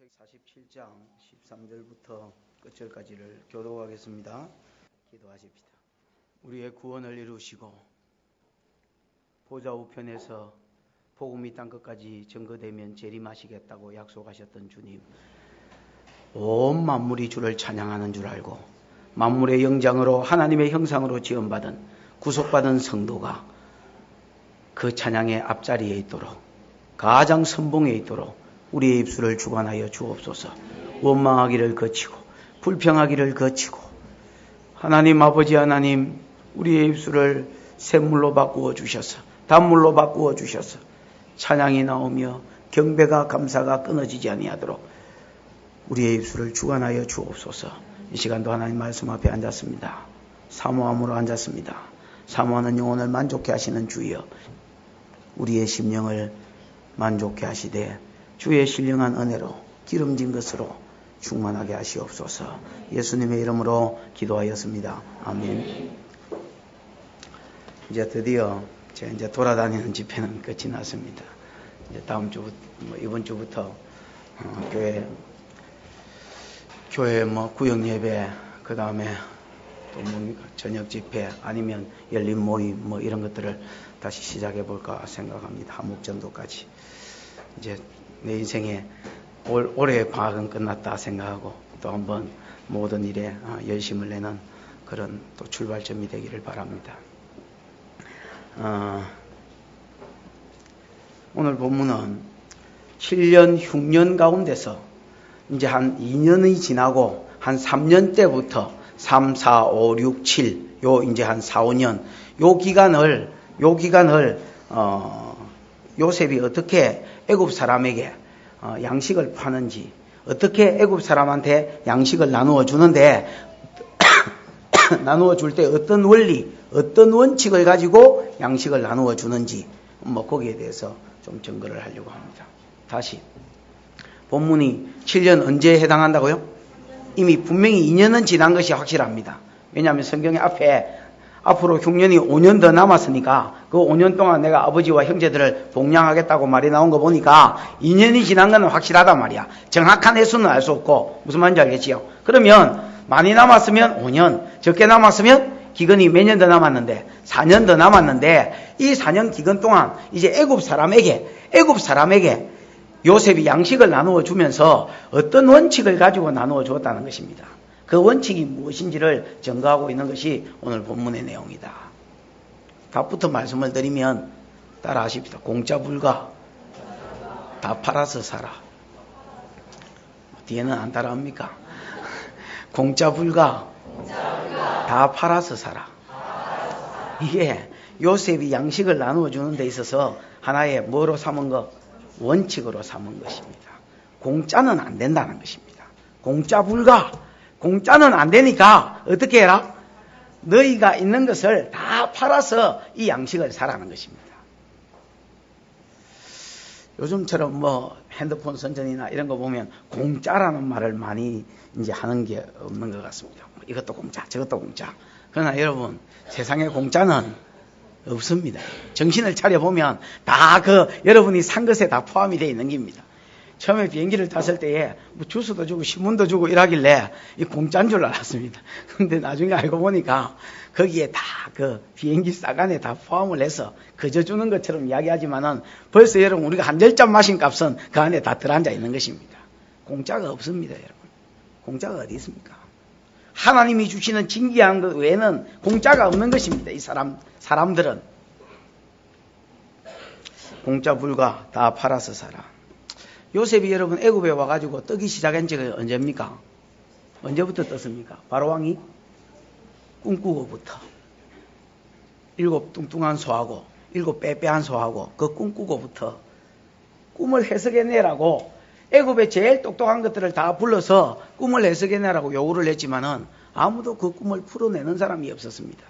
창세기 47장 13절부터 끝절까지를 교독하겠습니다. 기도하십시다. 우리의 구원을 이루시고 보좌 우편에서 복음이 땅끝까지 전거되면 재림하시겠다고 약속하셨던 주님, 온 만물이 주를 찬양하는 줄 알고 만물의 영장으로 하나님의 형상으로 지음받은 구속받은 성도가 그 찬양의 앞자리에 있도록, 가장 선봉에 있도록 우리의 입술을 주관하여 주옵소서. 원망하기를 거치고 불평하기를 거치고, 하나님 아버지 하나님, 우리의 입술을 샘물로 바꾸어 주셔서, 단물로 바꾸어 주셔서 찬양이 나오며 경배가 감사가 끊어지지 아니하도록 우리의 입술을 주관하여 주옵소서. 이 시간도 하나님 말씀 앞에 앉았습니다. 사모함으로 앉았습니다. 사모하는 영혼을 만족케 하시는 주여, 우리의 심령을 만족케 하시되 주의 신령한 은혜로 기름진 것으로 충만하게 하시옵소서. 예수님의 이름으로 기도하였습니다. 아멘. 이제 드디어 제가 이제 돌아다니는 집회는 끝이 났습니다. 이제 다음 주부터, 이번 주부터 교회 구역 예배, 그 다음에 또 저녁 집회, 아니면 열린 모임 이런 것들을 다시 시작해 볼까 생각합니다. 한목전도까지. 이제 내 인생에 올해의 방학은 끝났다 생각하고 또 한번 모든 일에 열심을 내는 그런 또 출발점이 되기를 바랍니다. 오늘 본문은 7년 흉년 가운데서 이제 한 2년이 지나고 한 3년 때부터 3, 4, 5, 6, 7, 이제 한 4, 5년 요 기간을 요셉이 어떻게 애굽 사람에게 양식을 파는지, 어떻게 애굽 사람한테 양식을 나누어 주는데 나누어 줄 때 어떤 원리, 어떤 원칙을 가지고 양식을 나누어 주는지 거기에 대해서 좀 증거를 하려고 합니다. 다시 본문이 7년 언제에 해당한다고요? 이미 분명히 2년은 지난 것이 확실합니다. 왜냐하면 성경에 앞으로 흉년이 5년 더 남았으니까 그 5년 동안 내가 아버지와 형제들을 복양하겠다고 말이 나온 거 보니까 2년이 지난 건 확실하단 말이야. 정확한 횟수는 알 수 없고, 무슨 말인지 알겠지요? 그러면 많이 남았으면 5년, 적게 남았으면 기근이 몇 년 더 남았는데 4년 더 남았는데, 이 4년 기간 동안 이제 애굽 사람에게 요셉이 양식을 나누어 주면서 어떤 원칙을 가지고 나누어 주었다는 것입니다. 그 원칙이 무엇인지를 증거하고 있는 것이 오늘 본문의 내용이다. 답부터 말씀을 드리면 따라 하십시다. 공짜 불가, 다 팔아서 살아. 뒤에는 안 따라합니까? 공짜 불가, 다 팔아서 살아. 이게 요셉이 양식을 나누어 주는 데 있어서 하나의 뭐로 삼은 것? 원칙으로 삼은 것입니다. 공짜는 안 된다는 것입니다. 공짜 불가. 공짜는 안 되니까 어떻게 해라? 너희가 있는 것을 다 팔아서 이 양식을 사라는 것입니다. 요즘처럼 핸드폰 선전이나 이런 거 보면 공짜라는 말을 많이 이제 하는 게 없는 것 같습니다. 이것도 공짜, 저것도 공짜. 그러나 여러분, 세상에 공짜는 없습니다. 정신을 차려보면 다 여러분이 산 것에 다 포함이 되어 있는 겁니다. 처음에 비행기를 탔을 때에 주스도 주고 신문도 주고 이러길래 이 공짜인 줄 알았습니다. 근데 나중에 알고 보니까 거기에 다 비행기 싸간에 다 포함을 해서 그저 주는 것처럼 이야기하지만은 벌써 여러분, 우리가 한 절잔 마신 값은 그 안에 다 들어앉아 있는 것입니다. 공짜가 없습니다, 여러분. 공짜가 어디 있습니까? 하나님이 주시는 진귀한 것 외에는 공짜가 없는 것입니다. 이 사람들은 공짜 불가, 다 팔아서 살아. 요셉이 여러분 애굽에 와가지고 뜨기 시작한 지가 언제입니까? 언제부터 떴습니까? 바로왕이 꿈꾸고부터. 7 뚱뚱한 소하고 7 빼빼한 소하고 그 꿈꾸고부터 꿈을 해석해내라고 애굽의 제일 똑똑한 것들을 다 불러서 꿈을 해석해내라고 요구를 했지만은 아무도 그 꿈을 풀어내는 사람이 없었습니다.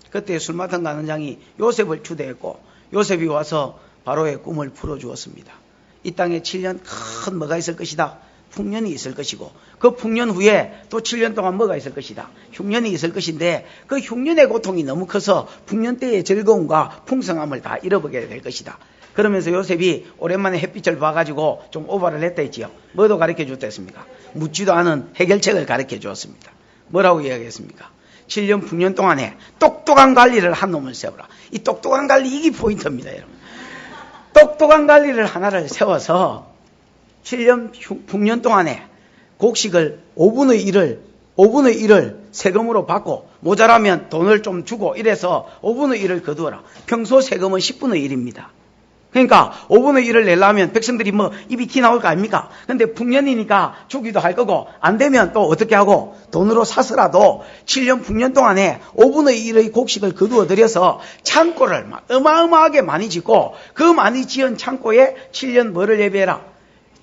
그때 술 맡은 가는 장이 요셉을 추대했고 요셉이 와서 바로의 꿈을 풀어주었습니다. 이 땅에 7년 큰 뭐가 있을 것이다. 풍년이 있을 것이고, 그 풍년 후에 또 7년 동안 뭐가 있을 것이다. 흉년이 있을 것인데, 그 흉년의 고통이 너무 커서 풍년 때의 즐거움과 풍성함을 다 잃어버리게 될 것이다. 그러면서 요셉이 오랜만에 햇빛을 봐가지고 좀 오바를 했다 했지요. 뭐도 가르쳐 줬다 했습니까? 묻지도 않은 해결책을 가르쳐 주었습니다. 뭐라고 이야기했습니까? 7년, 9년 동안에 똑똑한 관리를 한 놈을 세워라. 이 똑똑한 관리, 이게 포인트입니다, 여러분. 똑똑한 관리를 하나를 세워서 7년, 9년 동안에 곡식을 5분의 1을 세금으로 받고 모자라면 돈을 좀 주고 이래서 5분의 1을 거두어라. 평소 세금은 10분의 1입니다. 그러니까 5분의 1을 내려면 백성들이 뭐 입이 티 나올 거 아닙니까? 근데 풍년이니까 주기도 할 거고 안 되면 또 어떻게 하고 돈으로 사서라도 7년, 9년 동안에 5분의 1의 곡식을 거두어 들여서 창고를 막 어마어마하게 많이 짓고 그 많이 지은 창고에 7년 뭐를 예배해라?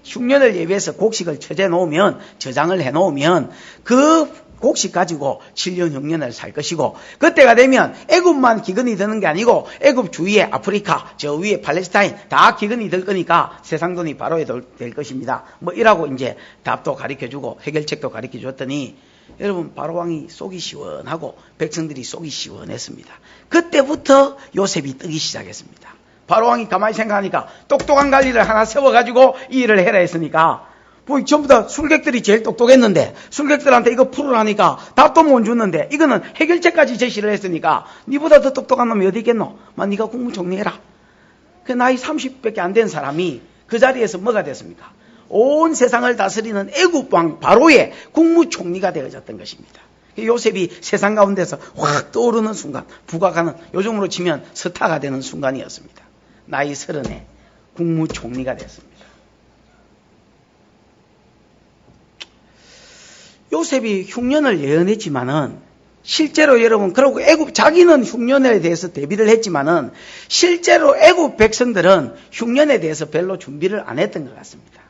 흉년을 예배해서 곡식을 저장을 해 놓으면 그 곡식 가지고 7년 흉년을 살 것이고 그때가 되면 애굽만 기근이 드는 게 아니고 애굽 주위에 아프리카 저 위에 팔레스타인 다 기근이 들 거니까 세상 돈이 바로 될 것입니다. 뭐 이라고 이제 답도 가르쳐주고 해결책도 가르쳐줬더니 여러분 바로왕이 속이 시원하고 백성들이 속이 시원했습니다. 그때부터 요셉이 뜨기 시작했습니다. 바로왕이 가만히 생각하니까 똑똑한 관리를 하나 세워가지고 이 일을 해라 했으니까 뭐 전부 다 술객들이 제일 똑똑했는데 술객들한테 이거 풀으라니까 답도 못 줬는데 이거는 해결책까지 제시를 했으니까 니보다 더 똑똑한 놈이 어디 있겠노? 네가 국무총리해라. 그 나이 30밖에 안 된 사람이 그 자리에서 뭐가 됐습니까? 온 세상을 다스리는 애굽 왕 바로의 국무총리가 되어졌던 것입니다. 요셉이 세상 가운데서 확 떠오르는 순간, 부각하는 요즘으로 치면 스타가 되는 순간이었습니다. 나이 30에 국무총리가 됐습니다. 요셉이 흉년을 예언했지만은 실제로 여러분 그러고 애굽 자기는 흉년에 대해서 대비를 했지만은 실제로 애굽 백성들은 흉년에 대해서 별로 준비를 안 했던 것 같습니다.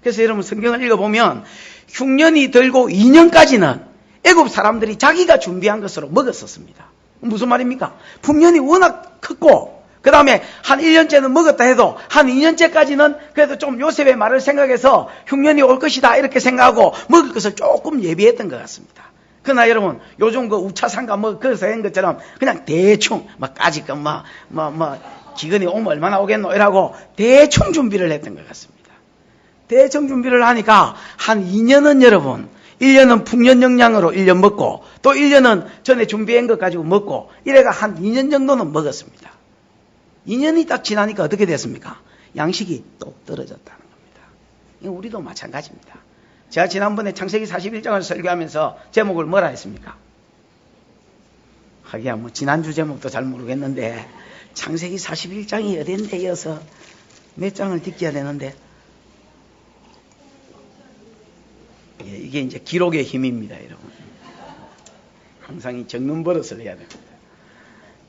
그래서 여러분 성경을 읽어보면 흉년이 들고 2년까지는 애굽 사람들이 자기가 준비한 것으로 먹었었습니다. 무슨 말입니까? 풍년이 워낙 컸고 그 다음에 한 1년째는 먹었다 해도 한 2년째까지는 그래도 좀 요셉의 말을 생각해서 흉년이 올 것이다 이렇게 생각하고 먹을 것을 조금 예비했던 것 같습니다. 그러나 여러분 요즘 그 우차상가 뭐 그래서 한 것처럼 그냥 대충 막 까짓 거 기근이 오면 얼마나 오겠노 이라고 대충 준비를 했던 것 같습니다. 대충 준비를 하니까 한 2년은 여러분 1년은 풍년 영양으로 1년 먹고 또 1년은 전에 준비한 것 가지고 먹고 이래가 한 2년 정도는 먹었습니다. 2년이 딱 지나니까 어떻게 됐습니까? 양식이 똑 떨어졌다는 겁니다. 이거 우리도 마찬가지입니다. 제가 지난번에 창세기 41장을 설교하면서 제목을 뭐라 했습니까? 하기야 뭐 지난주 제목도 잘 모르겠는데 창세기 41장이 어딘데 이어서 몇 장을 딛겨야 되는데 이게 이제 기록의 힘입니다, 여러분. 항상 이 적는 버릇을 해야 됩니다.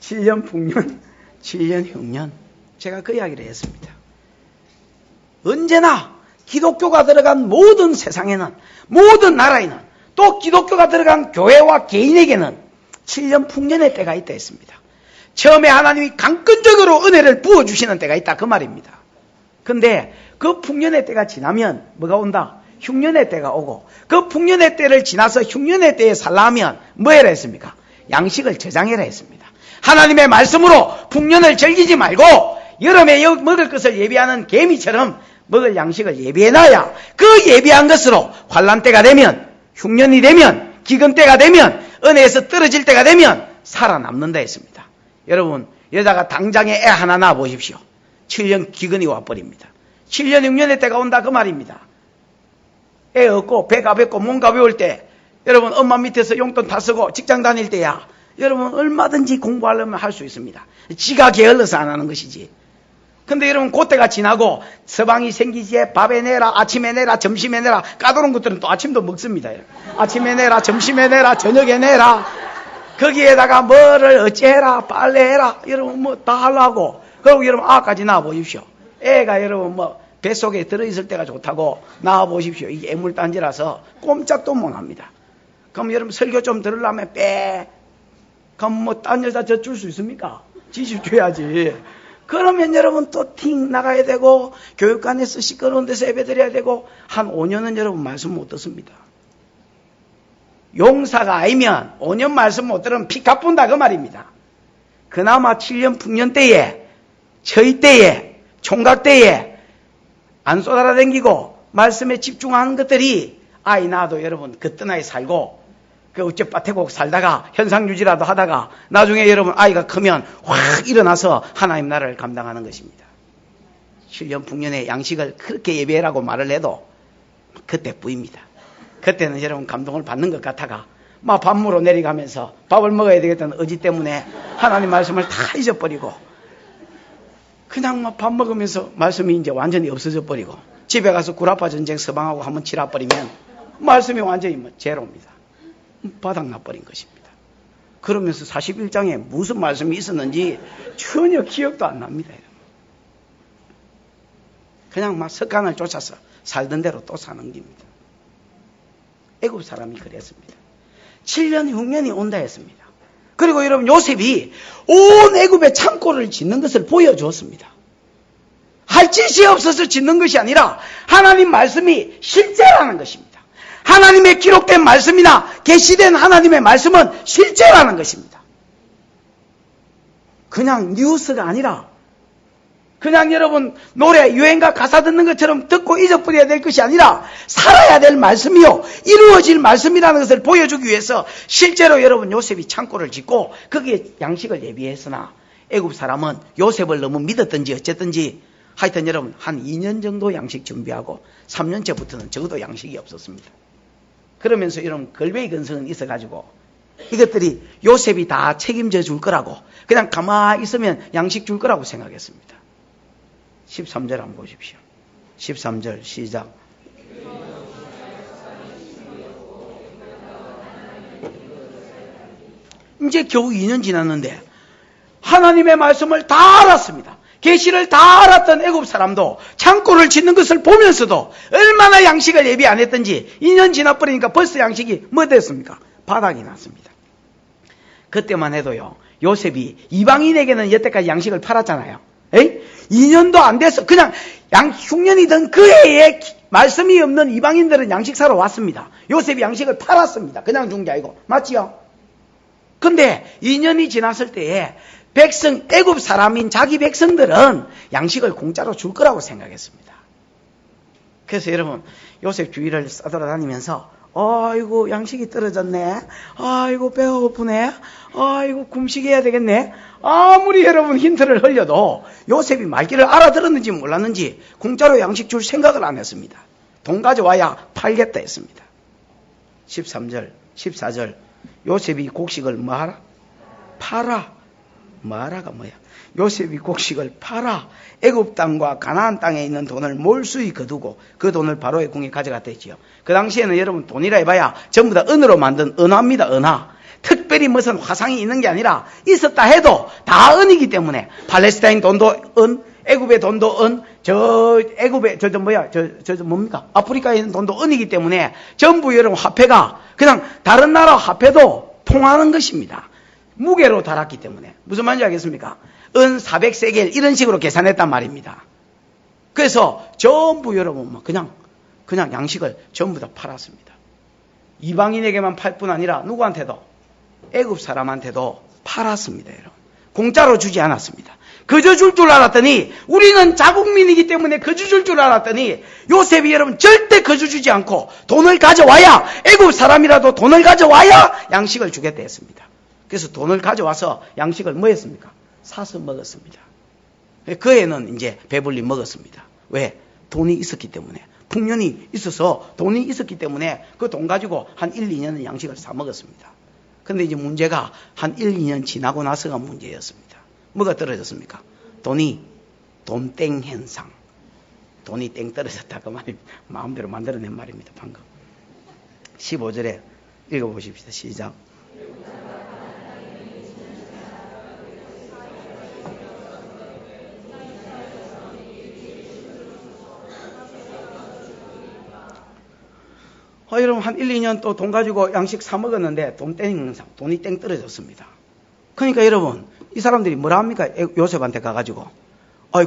7년 풍년, 7년 흉년. 제가 그 이야기를 했습니다. 언제나 기독교가 들어간 모든 세상에는, 모든 나라에는, 또 기독교가 들어간 교회와 개인에게는 7년 풍년의 때가 있다 했습니다. 처음에 하나님이 강권적으로 은혜를 부어주시는 때가 있다, 그 말입니다. 근데 그 풍년의 때가 지나면 뭐가 온다? 흉년의 때가 오고 그 풍년의 때를 지나서 흉년의 때에 살려면 뭐 해라 했습니까? 양식을 저장해라 했습니다. 하나님의 말씀으로 풍년을 즐기지 말고 여름에 먹을 것을 예비하는 개미처럼 먹을 양식을 예비해놔야 그 예비한 것으로 환난 때가 되면 흉년이 되면 기근 때가 되면 은혜에서 떨어질 때가 되면 살아남는다 했습니다. 여러분 여자가 당장에 애 하나 낳아 보십시오. 7년 기근이 와버립니다. 7년 6년의 때가 온다 그 말입니다. 애 없고 배 가볍고 몸 가벼울 때 여러분 엄마 밑에서 용돈 다 쓰고 직장 다닐 때야 여러분 얼마든지 공부하려면 할 수 있습니다. 지가 게을러서 안 하는 것이지. 근데 여러분 그때가 지나고 서방이 생기지에 밥에 내라 아침에 내라 점심에 내라 까다로운 것들은 또 아침도 먹습니다. 아침에 내라 점심에 내라 저녁에 내라 거기에다가 뭐를 어찌해라 빨래해라 여러분 뭐 다 하려고 그리고 여러분 아까지 나와보십시오. 애가 여러분 뭐 뱃속에 들어있을 때가 좋다고 나와보십시오. 이게 애물단지라서 꼼짝도 못합니다. 그럼 여러분 설교 좀 들으려면 그럼 뭐 딴 여자 젖줄 수 있습니까? 지시 줘야지. 그러면 여러분 또 팅 나가야 되고 교육관에서 시끄러운 데서 예배 드려야 되고 한 5년은 여러분 말씀 못 듣습니다. 용사가 아니면 5년 말씀 못 들으면 피 갚은다 그 말입니다. 그나마 7년 풍년 때에 처이 때에, 총각 때에 안 쏘달아다니고 말씀에 집중하는 것들이 아이 낳아도 여러분 그때나에 살고 그 어쩌빠태고 살다가 현상유지라도 하다가 나중에 여러분 아이가 크면 확 일어나서 하나님 나라를 감당하는 것입니다. 7년 풍년의 양식을 그렇게 예배라고 말을 해도 그때뿐입니다. 그때는 여러분 감동을 받는 것 같아가 막 밤무로 내려가면서 밥을 먹어야 되겠다는 의지 때문에 하나님 말씀을 다 잊어버리고 그냥 막 밥 먹으면서 말씀이 이제 완전히 없어져 버리고 집에 가서 구라파 전쟁 서방하고 한번 치러버리면 말씀이 완전히 제로입니다. 바닥 나버린 것입니다. 그러면서 41장에 무슨 말씀이 있었는지 전혀 기억도 안 납니다. 그냥 막 석강을 쫓아서 살던 대로 또 사는 겁니다. 애굽 사람이 그랬습니다. 7년 흉년이 온다 했습니다. 그리고 여러분 요셉이 온 애굽의 창고를 짓는 것을 보여주었습니다. 할 짓이 없어서 짓는 것이 아니라 하나님 말씀이 실제라는 것입니다. 하나님의 기록된 말씀이나 계시된 하나님의 말씀은 실제라는 것입니다. 그냥 뉴스가 아니라 그냥 여러분 노래 유행가 가사 듣는 것처럼 듣고 잊어버려야 될 것이 아니라 살아야 될 말씀이요 이루어질 말씀이라는 것을 보여주기 위해서 실제로 여러분 요셉이 창고를 짓고 거기에 양식을 예비했으나 애굽 사람은 요셉을 너무 믿었든지 어쨌든지 하여튼 여러분 한 2년 정도 양식 준비하고 3년째부터는 적어도 양식이 없었습니다. 그러면서 여러분 걸베이 근성은 있어가지고 이것들이 요셉이 다 책임져 줄 거라고 그냥 가만히 있으면 양식 줄 거라고 생각했습니다. 13절 한번 보십시오. 13절 시작. 이제 겨우 2년 지났는데 하나님의 말씀을 다 알았습니다. 계시를 다 알았던 애굽 사람도 창고를 짓는 것을 보면서도 얼마나 양식을 예비 안 했던지 2년 지나버리니까 벌써 양식이 뭐 됐습니까? 바닥이 났습니다. 그때만 해도요 요셉이 이방인에게는 여태까지 양식을 팔았잖아요. 2년도 안 돼서 그냥 흉년이던 그 해에 말씀이 없는 이방인들은 양식 사러 왔습니다. 요셉이 양식을 팔았습니다. 그냥 준 게 아니고 맞지요? 근데 2년이 지났을 때에 애굽 사람인 자기 백성들은 양식을 공짜로 줄 거라고 생각했습니다. 그래서 여러분 요셉 주위를 싸돌아다니면서 아이고 양식이 떨어졌네, 아이고 배가 고프네, 아이고 금식해야 되겠네. 아무리 여러분 힌트를 흘려도 요셉이 말귀를 알아들었는지 몰랐는지 공짜로 양식 줄 생각을 안 했습니다. 돈 가져와야 팔겠다 했습니다. 13절 14절 요셉이 곡식을 뭐하라? 팔아. 뭐하라가 뭐야? 요셉이 곡식을 팔아 애굽 땅과 가나안 땅에 있는 돈을 몰수히 거두고 그 돈을 바로의 궁에 가져갔다 했지요. 그 당시에는 여러분 돈이라 해봐야 전부 다 은으로 만든 은화입니다. 은화. 특별히 무슨 화상이 있는 게 아니라 있었다 해도 다 은이기 때문에 팔레스타인 돈도 은, 애굽의 돈도 은, 애굽의 뭡니까? 아프리카에 있는 돈도 은이기 때문에 전부 여러분 화폐가 그냥 다른 나라 화폐도 통하는 것입니다. 무게로 달았기 때문에. 무슨 말인지 알겠습니까? 은 400세겔 이런 식으로 계산했단 말입니다. 그래서 전부 여러분 그냥 양식을 전부 다 팔았습니다. 이방인에게만 팔 뿐 아니라 누구한테도 애굽 사람한테도 팔았습니다. 여러분. 공짜로 주지 않았습니다. 거저 줄 줄 알았더니 우리는 자국민이기 때문에 거저 줄 줄 알았더니 요셉이 여러분 절대 거저 주지 않고 돈을 가져와야 애굽 사람이라도 돈을 가져와야 양식을 주겠다 했습니다. 그래서 돈을 가져와서 양식을 뭐 했습니까? 사서 먹었습니다. 그 애는 이제 배불리 먹었습니다. 왜? 돈이 있었기 때문에. 풍년이 있어서 돈이 있었기 때문에 그 돈 가지고 한 1, 2년은 양식을 사 먹었습니다. 근데 이제 문제가 한 1, 2년 지나고 나서가 문제였습니다. 뭐가 떨어졌습니까? 돈땡 현상. 돈이 땡 떨어졌다. 그 말이 마음대로 만들어낸 말입니다. 방금. 15절에 읽어보십시다. 시작. 여러분 한 1, 2년 또 돈 가지고 양식 사 먹었는데 돈이 땡 떨어졌습니다. 그러니까 여러분 이 사람들이 뭐라 합니까? 요셉한테 가가지고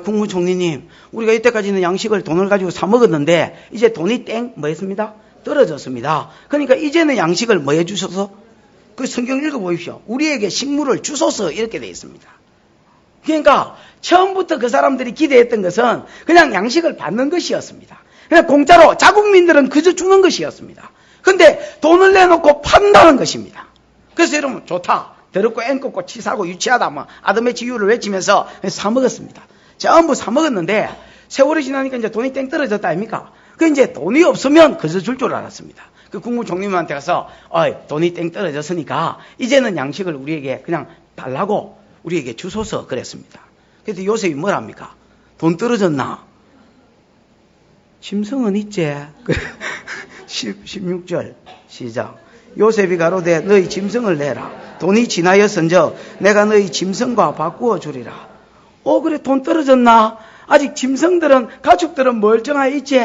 국무총리님 우리가 이때까지는 양식을 돈을 가지고 사 먹었는데 이제 돈이 뭐 했습니다? 떨어졌습니다. 그러니까 이제는 양식을 뭐 해주셔서 그 성경 읽어보십시오. 우리에게 식물을 주소서 이렇게 되어 있습니다. 그러니까 처음부터 그 사람들이 기대했던 것은 그냥 양식을 받는 것이었습니다. 그냥 공짜로 자국민들은 그저 주는 것이었습니다. 근데 돈을 내놓고 판다는 것입니다. 그래서 여러분 좋다. 더럽고 앵껍고 치사하고 유치하다 뭐 아담의 지유를 외치면서 사 먹었습니다. 전부 사 먹었는데 세월이 지나니까 이제 돈이 땡 떨어졌다 아닙니까? 그 이제 돈이 없으면 그저 줄 줄 알았습니다. 그 국무총리님한테 가서 돈이 땡 떨어졌으니까 이제는 양식을 우리에게 그냥 달라고 우리에게 주소서 그랬습니다. 그래서 요셉이 뭐랍니까? 돈 떨어졌나? 짐승은 있지. 16절 시작. 요셉이 가로되 너희 짐승을 내라. 돈이 지나였은즉 내가 너희 짐승과 바꾸어 주리라. 그래 돈 떨어졌나? 아직 짐승들은 가축들은 멀쩡하게 있지.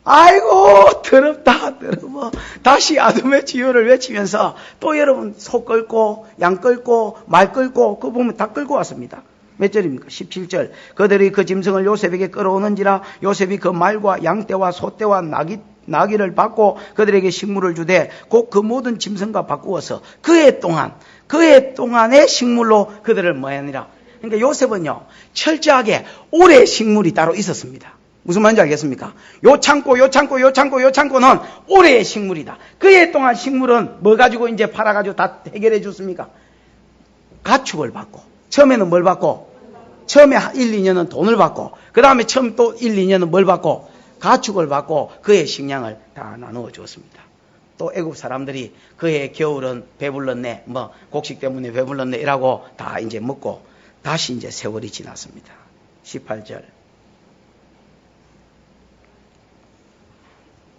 아이고 더럽다 더러워. 다시 아담의 지유를 외치면서 또 여러분 소 끌고 양 끌고 말 끌고 그거 보면 다 끌고 왔습니다. 몇 절입니까? 17절. 그들이 그 짐승을 요셉에게 끌어오는지라 요셉이 그 말과 양떼와 소떼와 나귀를 받고 그들에게 식물을 주되 곧 그 모든 짐승과 바꾸어서 그해 동안의 식물로 그들을 뭐하니라. 그러니까 요셉은요 철저하게 올해 식물이 따로 있었습니다. 무슨 말인지 알겠습니까? 요 창고는 올해의 식물이다. 그해 동안 식물은 뭐 가지고 이제 팔아가지고 다 해결해 줬습니까? 가축을 받고 처음에는 뭘 받고? 처음에 1, 2년은 돈을 받고 그 다음에 처음 또 1, 2년은 뭘 받고? 가축을 받고 그의 식량을 다 나누어 주었습니다. 또 애국 사람들이 그의 겨울은 배불렀네, 뭐 곡식 때문에 배불렀네 이라고 다 이제 먹고 다시 이제 세월이 지났습니다. 18절.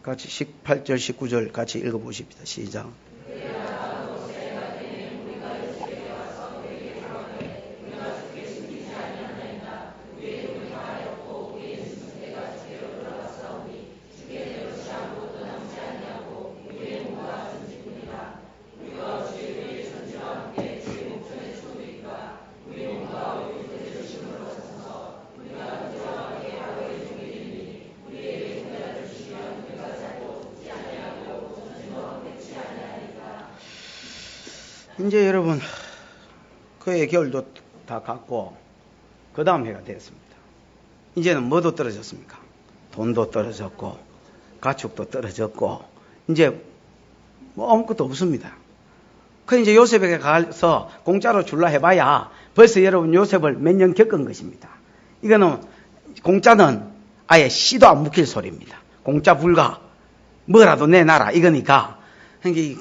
같이 18절, 19절 같이 읽어보십시다. 시작. 이제 여러분 그의 겨울도 다 갔고 그 다음 해가 됐습니다. 이제는 뭐도 떨어졌습니까? 돈도 떨어졌고 가축도 떨어졌고 이제 뭐 아무것도 없습니다. 그 이제 요셉에게 가서 공짜로 줄라 해봐야 벌써 여러분 요셉을 몇 년 겪은 것입니다. 이거는 공짜는 아예 씨도 안 묵힐 소리입니다. 공짜 불가 뭐라도 내놔라 이거니까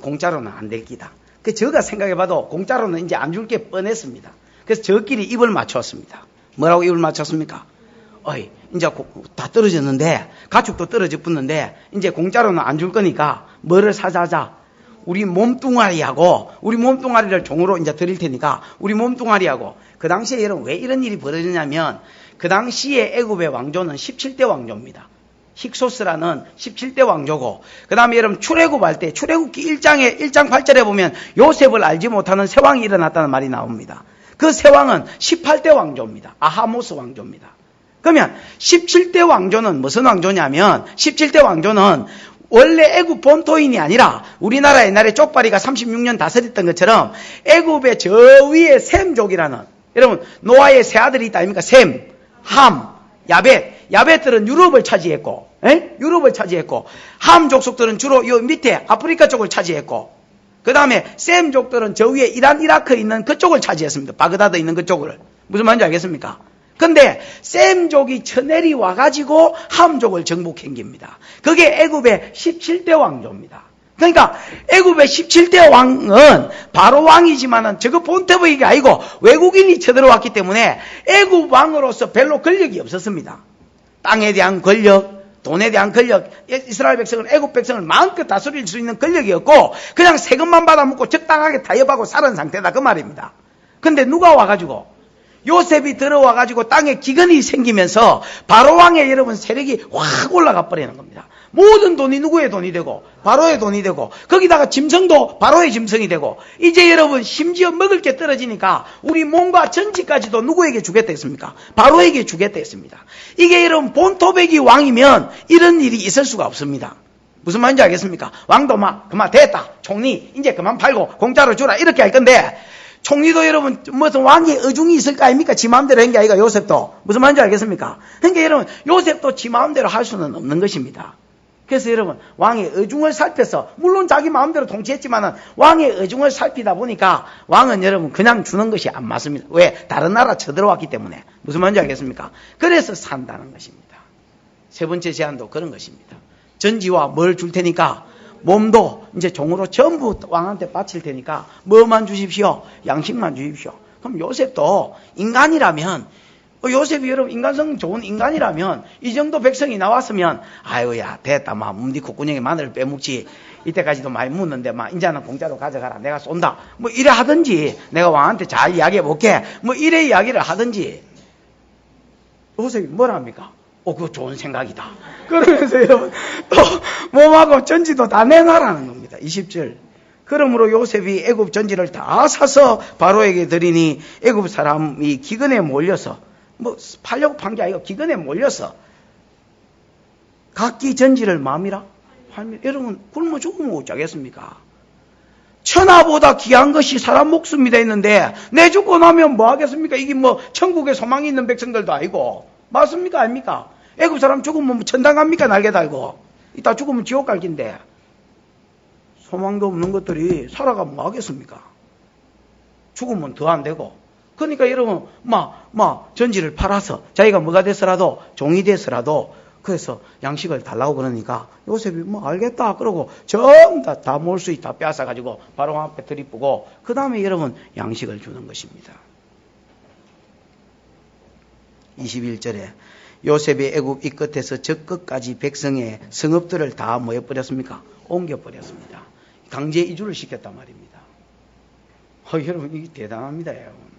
공짜로는 안 될 기다. 그 제가 생각해봐도 공짜로는 이제 안 줄 게 뻔했습니다. 그래서 저끼리 입을 맞췄습니다. 뭐라고 입을 맞췄습니까? 이제 다 떨어졌는데 가축도 떨어져 붙는데 이제 공짜로는 안 줄 거니까 뭐를 사자자. 우리 몸뚱아리를 종으로 이제 드릴 테니까 우리 몸뚱아리하고 그 당시에 여러분 왜 이런 일이 벌어졌냐면 그 당시에 애굽의 왕조는 17대 왕조입니다. 힉소스라는 17대 왕조고 그 다음에 여러분 출애굽할 때 출애굽기 1장 8절에 보면 요셉을 알지 못하는 새 왕이 일어났다는 말이 나옵니다. 그 새 왕은 18대 왕조입니다. 아하모스 왕조입니다. 그러면 17대 왕조는 무슨 왕조냐면 17대 왕조는 원래 애굽 본토인이 아니라 우리나라 옛날에 쪽발이가 36년 다스렸던 것처럼 애굽의 저 위에 셈족이라는 여러분 노아의 세 아들이 있다 아닙니까? 셈, 함, 야벳들은 유럽을 차지했고 함 족속들은 주로 요 밑에 아프리카 쪽을 차지했고 그 다음에 셈족들은 저 위에 이란 이라크에 있는 그쪽을 차지했습니다. 바그다드 있는 그쪽을. 무슨 말인지 알겠습니까? 근데 셈족이 쳐내리 와가지고 함족을 정복한 겁니다. 그게 애굽의 17대 왕조입니다. 그러니까 애굽의 17대 왕은 바로 왕이지만은 저거 본토부이가 아니고 외국인이 쳐들어왔기 때문에 애굽 왕으로서 별로 권력이 없었습니다. 땅에 대한 권력, 돈에 대한 권력, 이스라엘 백성은 애굽 백성을 마음껏 다스릴 수 있는 권력이 없고 그냥 세금만 받아먹고 적당하게 타협하고 사는 상태다 그 말입니다. 근데 누가 와가지고 요셉이 들어와가지고 땅에 기근이 생기면서 바로왕의 여러분 세력이 확 올라가 버리는 겁니다. 모든 돈이 누구의 돈이 되고 바로의 돈이 되고 거기다가 짐승도 바로의 짐승이 되고 이제 여러분 심지어 먹을 게 떨어지니까 우리 몸과 전지까지도 누구에게 주겠다 했습니까? 바로에게 주겠다 했습니다. 이게 여러분 본토백이 왕이면 이런 일이 있을 수가 없습니다. 무슨 말인지 알겠습니까? 왕도 그만 됐다 총리 이제 그만 팔고 공짜로 주라 이렇게 할 건데 총리도 여러분 무슨 왕의 의중이 있을 거 아닙니까? 지 마음대로 한 게 아니라 요셉도. 무슨 말인지 알겠습니까? 그러니까 여러분 요셉도 지 마음대로 할 수는 없는 것입니다. 그래서 여러분 왕의 의중을 살펴서 물론 자기 마음대로 통치했지만은 왕의 의중을 살피다 보니까 왕은 여러분 그냥 주는 것이 안 맞습니다. 왜? 다른 나라 쳐들어왔기 때문에. 무슨 말인지 알겠습니까? 그래서 산다는 것입니다. 세 번째 제안도 그런 것입니다. 전지와 뭘 줄 테니까 몸도 이제 종으로 전부 왕한테 바칠 테니까 뭐만 주십시오? 양식만 주십시오. 그럼 요셉도 인간이라면 요셉이 여러분 인간성 좋은 인간이라면 이 정도 백성이 나왔으면 아유야 됐다 막 몸디 콧구멍에 마늘을 빼먹지 이때까지도 많이 묻는데 막 이제는 공짜로 가져가라 내가 쏜다 뭐 이래 하든지 내가 왕한테 잘 이야기해 볼게 뭐 이래 이야기를 하든지 요셉이 뭐라 합니까? 그거 좋은 생각이다. 그러면서 여러분 또 몸하고 전지도 다 내놔라는 겁니다. 20절. 그러므로 요셉이 애굽 전지를 다 사서 바로에게 드리니 애굽 사람이 기근에 몰려서 뭐 팔려고 판 게 아니고 기근에 몰려서 각기 전지를 마음이라 팔면 여러분 굶어 죽으면 어쩌겠습니까? 천하보다 귀한 것이 사람 목숨이다 했는데 내 죽고 나면 뭐 하겠습니까? 이게 뭐 천국에 소망이 있는 백성들도 아니고 맞습니까? 아닙니까? 애굽 사람 죽으면 뭐 천당 갑니까? 날개 달고 이따 죽으면 지옥 갈 긴데 소망도 없는 것들이 살아가 뭐 하겠습니까? 죽으면 더 안 되고 그러니까 여러분 전지를 팔아서 자기가 뭐가 됐어라도 종이 됐어라도 그래서 양식을 달라고 그러니까 요셉이 뭐 알겠다 그러고 전부 다 모을 수 있다 빼앗아 가지고 바로 앞에 들이쁘고 그 다음에 여러분 양식을 주는 것입니다. 21절에 요셉이 애굽 이 끝에서 저 끝까지 백성의 성읍들을 다 모여버렸습니까? 옮겨버렸습니다. 강제 이주를 시켰단 말입니다. 여러분 이게 대단합니다. 여러분.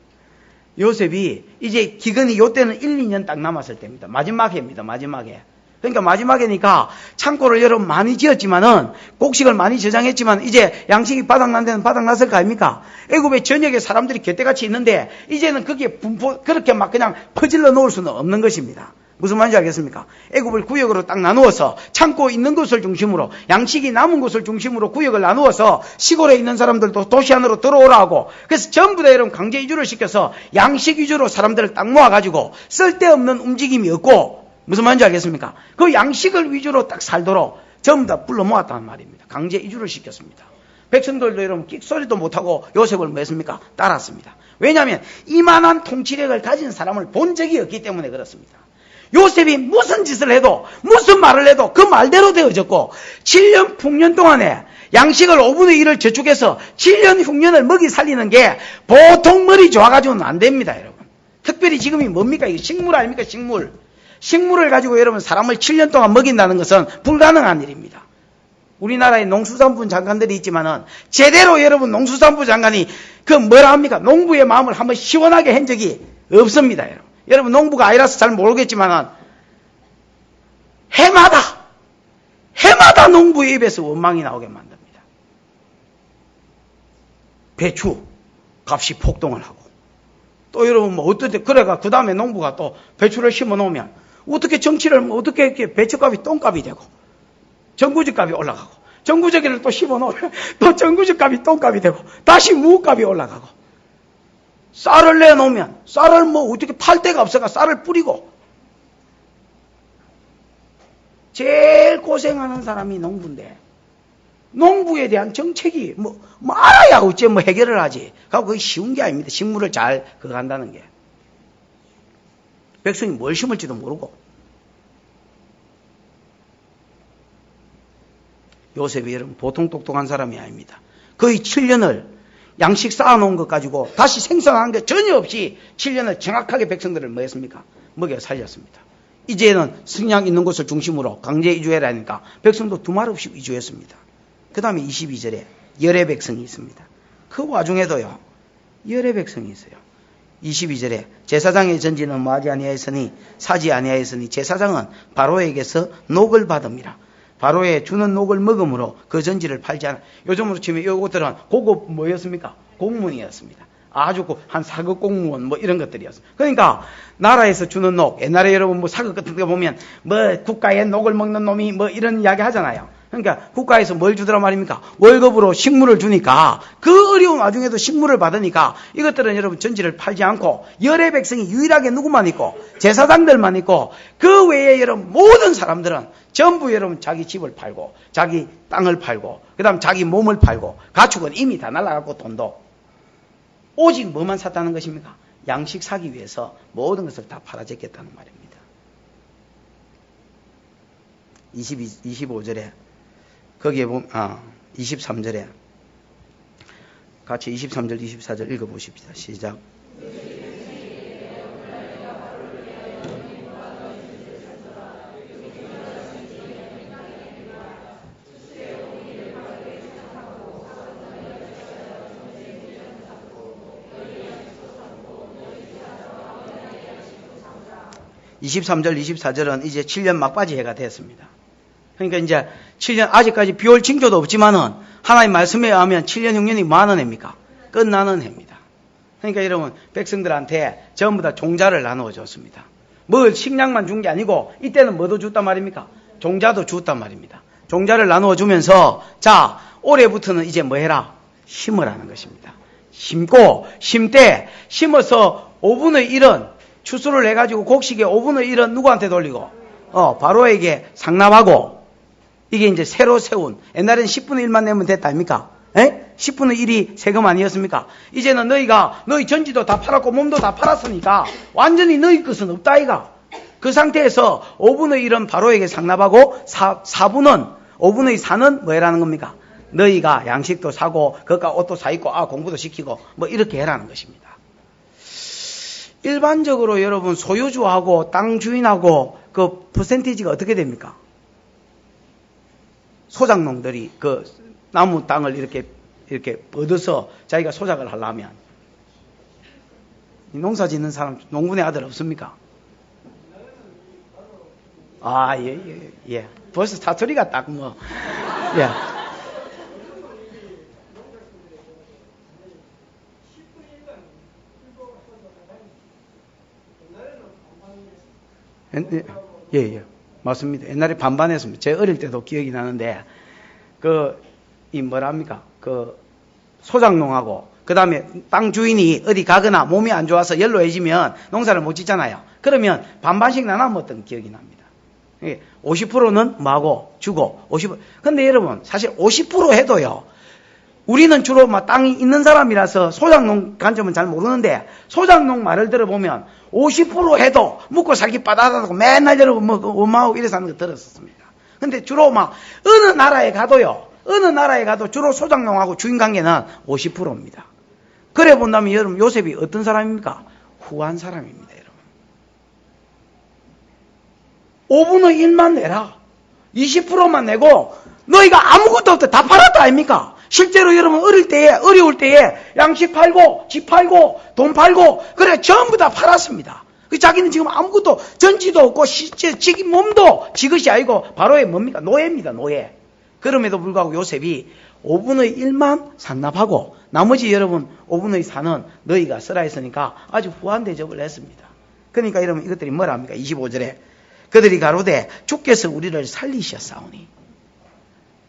요셉이 이제 기근이 요때는 1, 2년 딱 남았을 때입니다. 마지막 해입니다. 마지막에. 그러니까 마지막에니까 창고를 여러분 많이 지었지만은 곡식을 많이 저장했지만 이제 양식이 바닥난 데는 바닥났을 거 아닙니까? 애굽에 전역에 사람들이 곁대같이 있는데 이제는 그게 그렇게 막 그냥 퍼질러 놓을 수는 없는 것입니다. 무슨 말인지 알겠습니까? 애굽을 구역으로 딱 나누어서 창고 있는 곳을 중심으로 양식이 남은 곳을 중심으로 구역을 나누어서 시골에 있는 사람들도 도시 안으로 들어오라고 그래서 전부 다 여러분 강제 이주를 시켜서 양식 위주로 사람들을 딱 모아가지고 쓸데없는 움직임이 없고 무슨 말인지 알겠습니까? 그 양식을 위주로 딱 살도록 전부 다 불러 모았다는 말입니다. 강제 이주를 시켰습니다. 백성들도 여러분 끽소리도 못하고 요셉을 뭐 했습니까? 따랐습니다. 왜냐하면 이만한 통치력을 가진 사람을 본 적이 없기 때문에 그렇습니다. 요셉이 무슨 짓을 해도 무슨 말을 해도 그 말대로 되어졌고 7년 풍년 동안에 양식을 5분의 1을 저축해서 7년 흉년을 먹이 살리는 게 보통 머리 좋아가지고는 안 됩니다. 여러분. 특별히 지금이 뭡니까? 이거 식물 아닙니까? 식물. 식물을 가지고 여러분 사람을 7년 동안 먹인다는 것은 불가능한 일입니다. 우리나라에 농수산부 장관들이 있지만은 제대로 여러분 농수산부 장관이 그 뭐라 합니까? 농부의 마음을 한번 시원하게 한 적이 없습니다. 여러분 농부가 아니라서 잘 모르겠지만은 해마다 농부의 입에서 원망이 나오게 만듭니다. 배추 값이 폭등을 하고 또 여러분 뭐 어떻게 그래가 그 다음에 농부가 또 배추를 심어 놓으면 어떻게 정치를 어떻게 이렇게 배추값이 똥값이 되고 전구지 값이 올라가고 전구저기를 또 심어 놓으면 또 전구지 값이 똥값이 되고 다시 무값이 올라가고 쌀을 내놓으면 쌀을 뭐 어떻게 팔 데가 없어가 쌀을 뿌리고 제일 고생하는 사람이 농부인데 농부에 대한 정책이 뭐 알아야 어째 뭐 해결을 하지. 그거 그게 쉬운 게 아닙니다. 식물을 잘 그거 한다는 게. 백성이 뭘 심을지도 모르고. 요셉이 여러분 보통 똑똑한 사람이 아닙니다. 거의 7년을 양식 쌓아놓은 것 가지고 다시 생산한 게 전혀 없이 7년을 정확하게 백성들을 뭐 했습니까? 먹여 살렸습니다. 이제는 식량 있는 곳을 중심으로 강제 이주해라니까 백성도 두말 없이 이주했습니다. 그 다음에 22절에 열의 백성이 있습니다. 그 와중에도요 열의 백성이 있어요. 22절에 제사장의 전지는 뭐하지 아니하였으니 사지 아니하였으니 제사장은 바로에게서 녹을 받음이라. 바로에 주는 녹을 먹음으로 그 전지를 팔지 않아. 요즘으로 치면 이것들은 고급 뭐였습니까? 공무원이었습니다. 아주 한 사급 공무원 뭐 이런 것들이었어요. 그러니까 나라에서 주는 녹, 옛날에 여러분 뭐 사급 같은 거 보면 뭐 국가의 녹을 먹는 놈이 뭐 이런 이야기 하잖아요. 그러니까 국가에서 뭘 주더라 말입니까? 월급으로 식물을 주니까 그 어려운 와중에도 식물을 받으니까 이것들은 여러분 전지를 팔지 않고 열의 백성이 유일하게 누구만 있고 제사장들만 있고 그 외에 여러분 모든 사람들은 전부 여러분 자기 집을 팔고 자기 땅을 팔고 그 다음 자기 몸을 팔고 가축은 이미 다 날라갔고 돈도 오직 뭐만 샀다는 것입니까? 양식 사기 위해서 모든 것을 다 팔아제꼈다는 말입니다. 25절에 거기에 보면 23절에 같이 23절 24절 읽어보십시다. 시작. 23절 24절은 이제 7년 막바지 해가 됐습니다. 그러니까 이제 7년 아직까지 비올 징조도 없지만은 하나님 말씀에 의하면 7년 흉년이 뭐 하는 해입니까? 끝나는 해입니다. 그러니까 여러분 백성들한테 전부 다 종자를 나누어 줬습니다. 뭘 식량만 준 게 아니고 이때는 뭐도 줬단 말입니까? 종자도 줬단 말입니다. 종자를 나누어 주면서 자 올해부터는 이제 뭐 해라? 심으라는 것입니다. 심고 심때 심어서 5분의 1은 추수를 해가지고 곡식의 5분의 1은 누구한테 돌리고 바로에게 상납하고 이게 이제 새로 세운 옛날엔 10분의 1만 내면 됐다 아닙니까? 10분의 1이 세금 아니었습니까? 이제는 너희가 너희 전지도 다 팔았고 몸도 다 팔았으니까 완전히 너희 것은 없다 이가. 그 상태에서 5분의 1은 바로에게 상납하고 4분은 5분의 4는 뭐 해라는 겁니까? 너희가 양식도 사고 그것과 옷도 사입고 공부도 시키고 뭐 이렇게 해라는 것입니다. 일반적으로 여러분 소유주하고 땅 주인하고 그 퍼센티지가 어떻게 됩니까? 소작농들이 그 나무 땅을 이렇게 얻어서 자기가 소작을 하려면 농사 짓는 사람 농군의 아들 없습니까? 예. 벌써 사투리가 딱 뭐 예. 예. 맞습니다. 옛날에 반반했습니다. 제가 어릴 때도 기억이 나는데, 소작농하고, 그 다음에 땅 주인이 어디 가거나 몸이 안 좋아서 연로해지면 농사를 못 짓잖아요. 그러면 반반씩 나눠 먹었던 기억이 납니다. 50%는 뭐하고 주고, 50%. 근데 여러분, 사실 50% 해도요, 우리는 주로 땅이 있는 사람이라서 소작농 관점은 잘 모르는데 소작농 말을 들어보면 50% 해도 먹고 살기 빠다다고 맨날 여러분 엄마하고 이래서 하는 거 들었었습니다. 근데 주로 어느 나라에 가도 주로 소작농하고 주인 관계는 50%입니다. 그래 본다면 여러분 요셉이 어떤 사람입니까? 후한 사람입니다. 여러분 5분의 1만 내라. 20%만 내고 너희가 아무것도 없다 다 팔았다 아닙니까? 실제로 여러분 어려울 때에 양식 팔고 집 팔고 돈 팔고 그래 전부 다 팔았습니다. 자기는 지금 아무것도 전지도 없고 지 몸도 지것이 아니고 바로의 뭡니까? 노예입니다. 노예. 그럼에도 불구하고 요셉이 5분의 1만 상납하고 나머지 여러분 5분의 4는 너희가 쓰라 했으니까 아주 후한 대접을 했습니다. 그러니까 여러분 이것들이 뭐라 합니까? 25절에 그들이 가로되 주께서 우리를 살리셨사오니.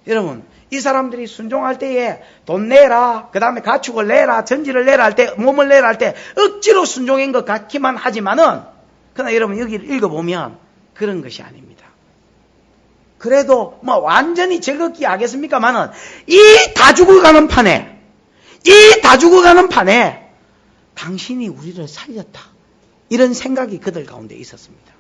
여러분 이 사람들이 순종할 때에 돈 내라, 그 다음에 가축을 내라, 전지를 내라 할 때, 몸을 내라 할 때 억지로 순종인 것 같기만 하지만은 그러나 여러분 여기를 읽어보면 그런 것이 아닙니다. 그래도 완전히 즐겁게 하겠습니까마는 이 다 죽어가는 판에 당신이 우리를 살렸다. 이런 생각이 그들 가운데 있었습니다.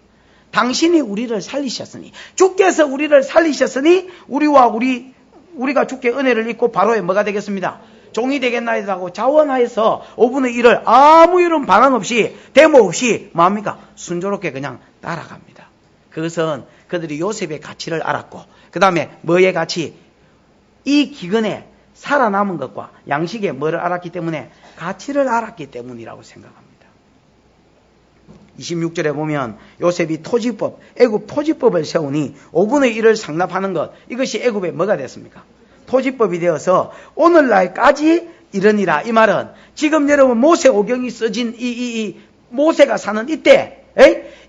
당신이 우리를 살리셨으니 주께서 우리를 살리셨으니 우리가 주께 은혜를 입고 바로의 뭐가 되겠습니다. 종이 되겠나이다 하고 자원하여서 5분의 1을 아무 이런 반항 없이 데모 없이 뭐합니까? 순조롭게 그냥 따라갑니다. 그것은 그들이 요셉의 가치를 알았고 그 다음에 뭐의 가치? 이 기근에 살아남은 것과 양식의 뭐를 알았기 때문에 가치를 알았기 때문이라고 생각합니다. 26절에 보면 요셉이 토지법, 애굽 토지법을 세우니 5분의 1을 상납하는 것, 이것이 애굽의 뭐가 됐습니까? 토지법이 되어서 오늘날까지 이러니라. 이 말은 지금 여러분 모세오경이 써진 이 모세가 사는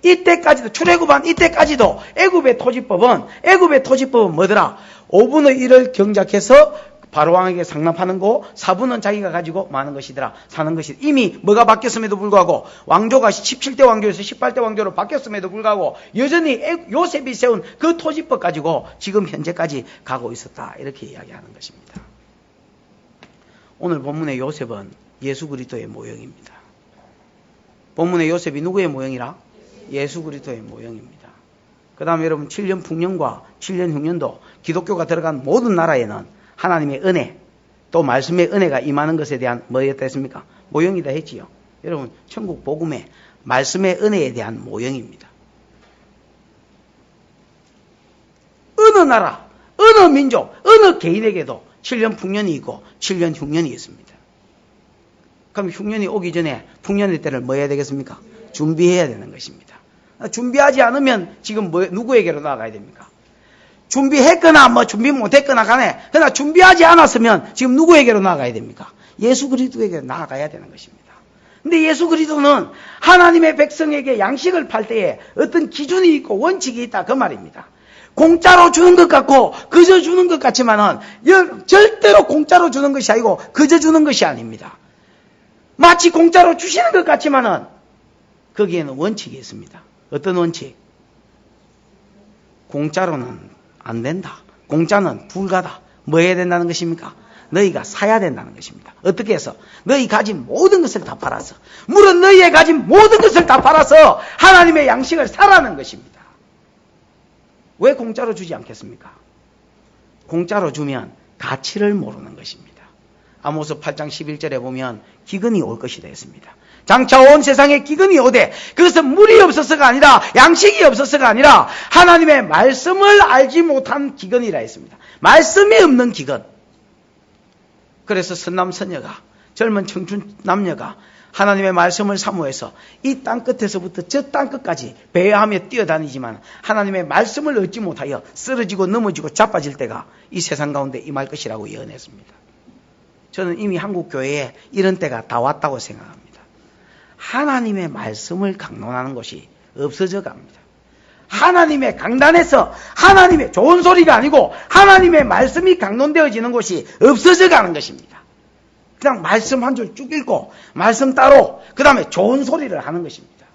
이때까지도 출애굽한 이때까지도 애굽의 토지법은 뭐더라? 5분의 1을 경작해서 바로왕에게 상납하는 거, 4분은 자기가 가지고 많은 것이더라. 사는 것이 이미 뭐가 바뀌었음에도 불구하고 왕조가 17대 왕조에서 18대 왕조로 바뀌었음에도 불구하고 여전히 요셉이 세운 그 토지법 가지고 지금 현재까지 가고 있었다. 이렇게 이야기하는 것입니다. 오늘 본문의 요셉은 예수 그리스도의 모형입니다. 본문의 요셉이 누구의 모형이라? 예수 그리스도의 모형입니다. 그 다음에 여러분 7년 풍년과 7년 흉년도 기독교가 들어간 모든 나라에는 하나님의 은혜, 또 말씀의 은혜가 임하는 것에 대한 뭐였다 했습니까? 모형이다 했지요. 여러분 천국 복음의 말씀의 은혜에 대한 모형입니다. 어느 나라, 어느 민족, 어느 개인에게도 7년 풍년이 있고 7년 흉년이 있습니다. 그럼 흉년이 오기 전에 풍년의 때를 뭐 해야 되겠습니까? 준비해야 되는 것입니다. 준비하지 않으면 지금 누구에게로 나아가야 됩니까? 준비했거나 준비 못했거나 간에 그러나 준비하지 않았으면 지금 누구에게로 나아가야 됩니까? 예수 그리스도에게 나아가야 되는 것입니다. 근데 예수 그리스도는 하나님의 백성에게 양식을 팔 때에 어떤 기준이 있고 원칙이 있다 그 말입니다. 공짜로 주는 것 같고 그저 주는 것 같지만은 절대로 공짜로 주는 것이 아니고 그저 주는 것이 아닙니다. 마치 공짜로 주시는 것 같지만은 거기에는 원칙이 있습니다. 어떤 원칙? 공짜로는 안 된다. 공짜는 불가다. 뭐 해야 된다는 것입니까? 너희가 사야 된다는 것입니다. 어떻게 해서? 너희 가진 모든 것을 다 팔아서, 물론 너희의 가진 모든 것을 다 팔아서 하나님의 양식을 사라는 것입니다. 왜 공짜로 주지 않겠습니까? 공짜로 주면 가치를 모르는 것입니다. 아모스 8장 11절에 보면 기근이 올 것이다 했습니다. 장차 온 세상에 기근이 오되 그것은 물이 없어서가 아니라 양식이 없어서가 아니라 하나님의 말씀을 알지 못한 기근이라 했습니다. 말씀이 없는 기근. 그래서 선남선녀가 젊은 청춘 남녀가 하나님의 말씀을 사모해서 이 땅 끝에서부터 저 땅 끝까지 배회하며 뛰어다니지만 하나님의 말씀을 얻지 못하여 쓰러지고 넘어지고 자빠질 때가 이 세상 가운데 임할 것이라고 예언했습니다. 저는 이미 한국 교회에 이런 때가 다 왔다고 생각합니다. 하나님의 말씀을 강론하는 것이 없어져 갑니다. 하나님의 강단에서 하나님의 좋은 소리가 아니고 하나님의 말씀이 강론되어지는 것이 없어져 가는 것입니다. 그냥 말씀 한 줄 쭉 읽고 말씀 따로 그 다음에 좋은 소리를 하는 것입니다.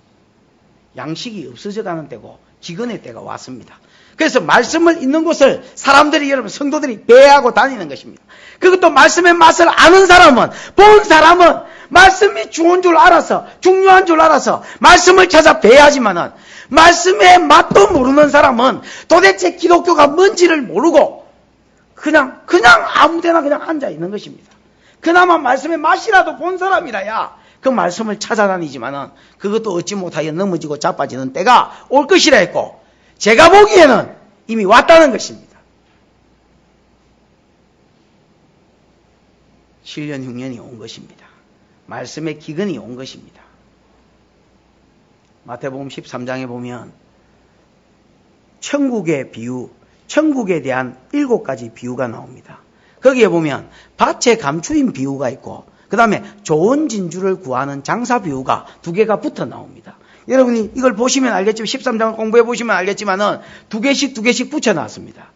양식이 없어져 가는 때고 기근의 때가 왔습니다. 그래서 말씀을 읽는 곳을 사람들이 여러분 성도들이 배회하고 다니는 것입니다. 그것도 말씀의 맛을 아는 사람은 본 사람은 말씀이 좋은 줄 알아서 중요한 줄 알아서 말씀을 찾아 배회하지만은 말씀의 맛도 모르는 사람은 도대체 기독교가 뭔지를 모르고 그냥 아무데나 그냥 앉아 있는 것입니다. 그나마 말씀의 맛이라도 본 사람이라야 그 말씀을 찾아다니지만은 그것도 얻지 못하여 넘어지고 자빠지는 때가 올 것이라 했고 제가 보기에는 이미 왔다는 것입니다. 7년 흉년이 온 것입니다. 말씀의 기근이 온 것입니다. 마태복음 13장에 보면 천국의 비유, 천국에 대한 7가지 비유가 나옵니다. 거기에 보면 밭에 감추인 비유가 있고 그 다음에 좋은 진주를 구하는 장사 비유가 2개가 붙어 나옵니다. 여러분이 이걸 보시면 알겠지만 13장을 공부해 보시면 알겠지만은 2개씩 붙여놨습니다.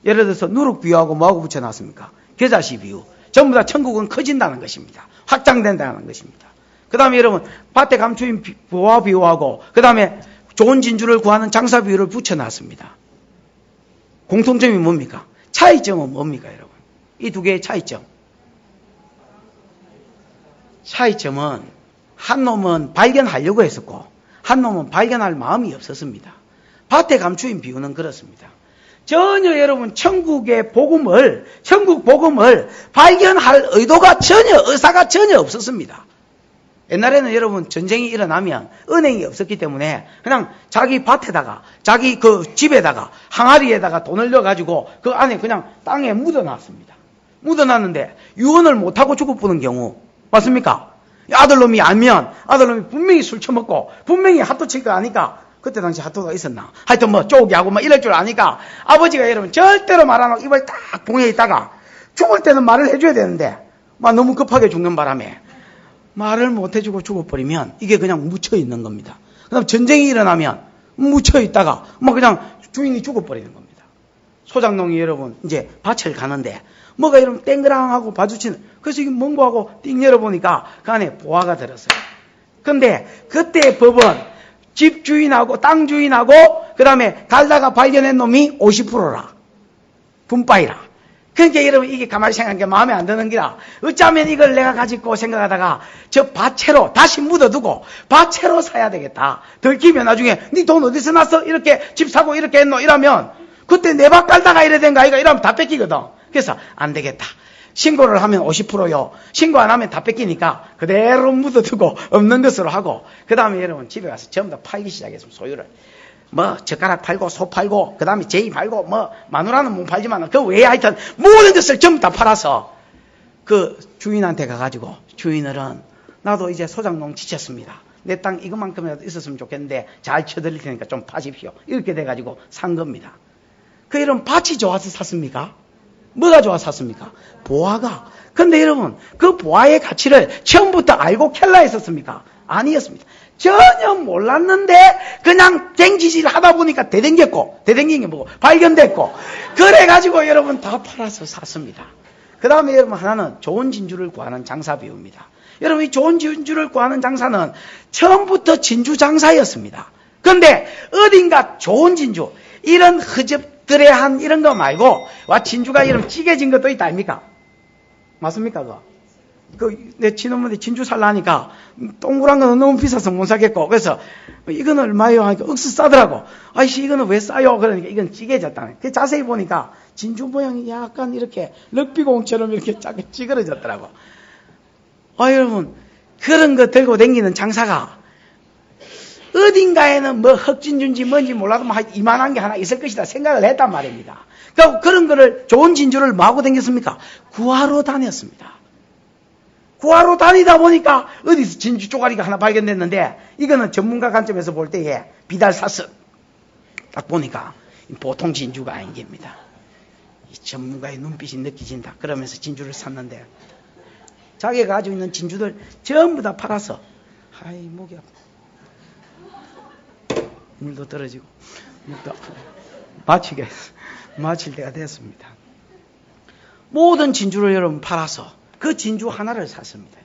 예를 들어서 누룩 비유하고 뭐하고 붙여놨습니까? 겨자씨 비유. 전부 다 천국은 커진다는 것입니다. 확장된다는 것입니다. 그 다음에 여러분 밭에 감추인 보화 비유하고 그 다음에 좋은 진주를 구하는 장사 비유를 붙여놨습니다. 공통점이 뭡니까? 차이점은 뭡니까 여러분? 이 2개의 차이점. 차이점은 한 놈은 발견하려고 했었고 한 놈은 발견할 마음이 없었습니다. 밭에 감추인 비유는 그렇습니다. 전혀 여러분 천국 복음을 발견할 의사가 전혀 없었습니다. 옛날에는 여러분 전쟁이 일어나면 은행이 없었기 때문에 그냥 자기 밭에다가 자기 그 집에다가 항아리에다가 돈을 넣어가지고 그 안에 그냥 땅에 묻어놨습니다. 묻어놨는데 유언을 못하고 죽어보는 경우 맞습니까? 아들놈이 알면 아들놈이 분명히 술 처먹고 분명히 핫도 칠 거 아니까 그때 당시 핫도가 있었나? 하여튼 뭐 쪼기하고 뭐 이럴 줄 아니까 아버지가 여러분 절대로 말 안 하고 입을 딱 봉해 있다가 죽을 때는 말을 해줘야 되는데 막 너무 급하게 죽는 바람에 말을 못 해주고 죽어버리면 이게 그냥 묻혀있는 겁니다. 그 다음 전쟁이 일어나면 묻혀있다가 막 그냥 주인이 죽어버리는 겁니다. 소장농이 여러분 이제 밭을 가는데 뭐가 이러면 땡그랑하고 마주치는, 그래서 이게 뭔고 하고 띵 열어보니까 그 안에 보화가 들었어요. 근데 그때 법은 집주인하고 땅주인하고 그 다음에 갈다가 발견한 놈이 50%라. 분바이라. 그러니까 여러분 이게 가만히 생각하니까 마음에 안 드는 기라. 어쩌면 이걸 내가 가지고 생각하다가 저 밭채로 다시 묻어두고 밭채로 사야 되겠다. 들키면 나중에 네 돈 어디서 났어? 이렇게 집 사고 이렇게 했노? 이러면 그때 내 밭 갈다가 이래 된 거 아이가? 이러면 다 뺏기거든. 그래서 안 되겠다. 신고를 하면 50%요. 신고 안 하면 다 뺏기니까 그대로 묻어두고 없는 것으로 하고, 그 다음에 여러분 집에 가서 전부 다 팔기 시작했습니다. 소유를. 뭐 젓가락 팔고 소 팔고 그 다음에 제이 팔고 뭐 마누라는 못 팔지만 그 외에 하여튼 모든 것을 전부 다 팔아서 그 주인한테 가가지고, 주인들은 나도 이제 소장농 지쳤습니다. 내 땅 이것만큼이라도 있었으면 좋겠는데 잘 쳐드릴 테니까 좀 파십시오. 이렇게 돼가지고 산 겁니다. 그 이런 밭이 좋아서 샀습니까? 뭐가 좋아서 샀습니까? 보화가. 근데 여러분 그 보화의 가치를 처음부터 알고 켈라 했었습니까? 아니었습니다. 전혀 몰랐는데 그냥 쟁지질 하다 보니까 대댕겼고, 대댕긴 게 뭐고 발견됐고, 그래가지고 여러분 다 팔아서 샀습니다. 그 다음에 여러분 하나는 좋은 진주를 구하는 장사 비유입니다. 여러분 이 좋은 진주를 구하는 장사는 처음부터 진주 장사였습니다. 그런데 어딘가 좋은 진주, 이런 흐접드레한 이런 거 말고 와 진주가 이런 찌개진 것도 있다 아닙니까? 맞습니까 그거? 내 친어머니 진주 살라 하니까 동그란 거는 너무 비싸서 못 사겠고, 그래서 이거는 얼마요? 하니까 억수 싸더라고. 아이씨 이거는 왜 싸요? 그러니까 이건 찌개졌다네. 그 자세히 보니까 진주 모양이 약간 이렇게 럭비공처럼 이렇게 작게 찌그러졌더라고. 아 여러분 그런 거 들고 다니는 장사가 어딘가에는 뭐 흑진주인지 뭔지 몰라도 뭐 이만한 게 하나 있을 것이다 생각을 했단 말입니다. 그러니까 그런 거를 좋은 진주를 뭐 하고 다녔습니까? 구하러 다녔습니다. 구하러 다니다 보니까 어디서 진주 쪼가리가 하나 발견됐는데, 이거는 전문가 관점에서 볼 때에 비달사스 딱 보니까 보통 진주가 아닌 겁니다. 이 전문가의 눈빛이 느껴진다. 그러면서 진주를 샀는데 자기가 가지고 있는 진주들 전부 다 팔아서, 아이 목이 아파. 물도 떨어지고 목도 아프고 마칠 때가 됐습니다. 모든 진주를 여러분 팔아서 그 진주 하나를 샀습니다.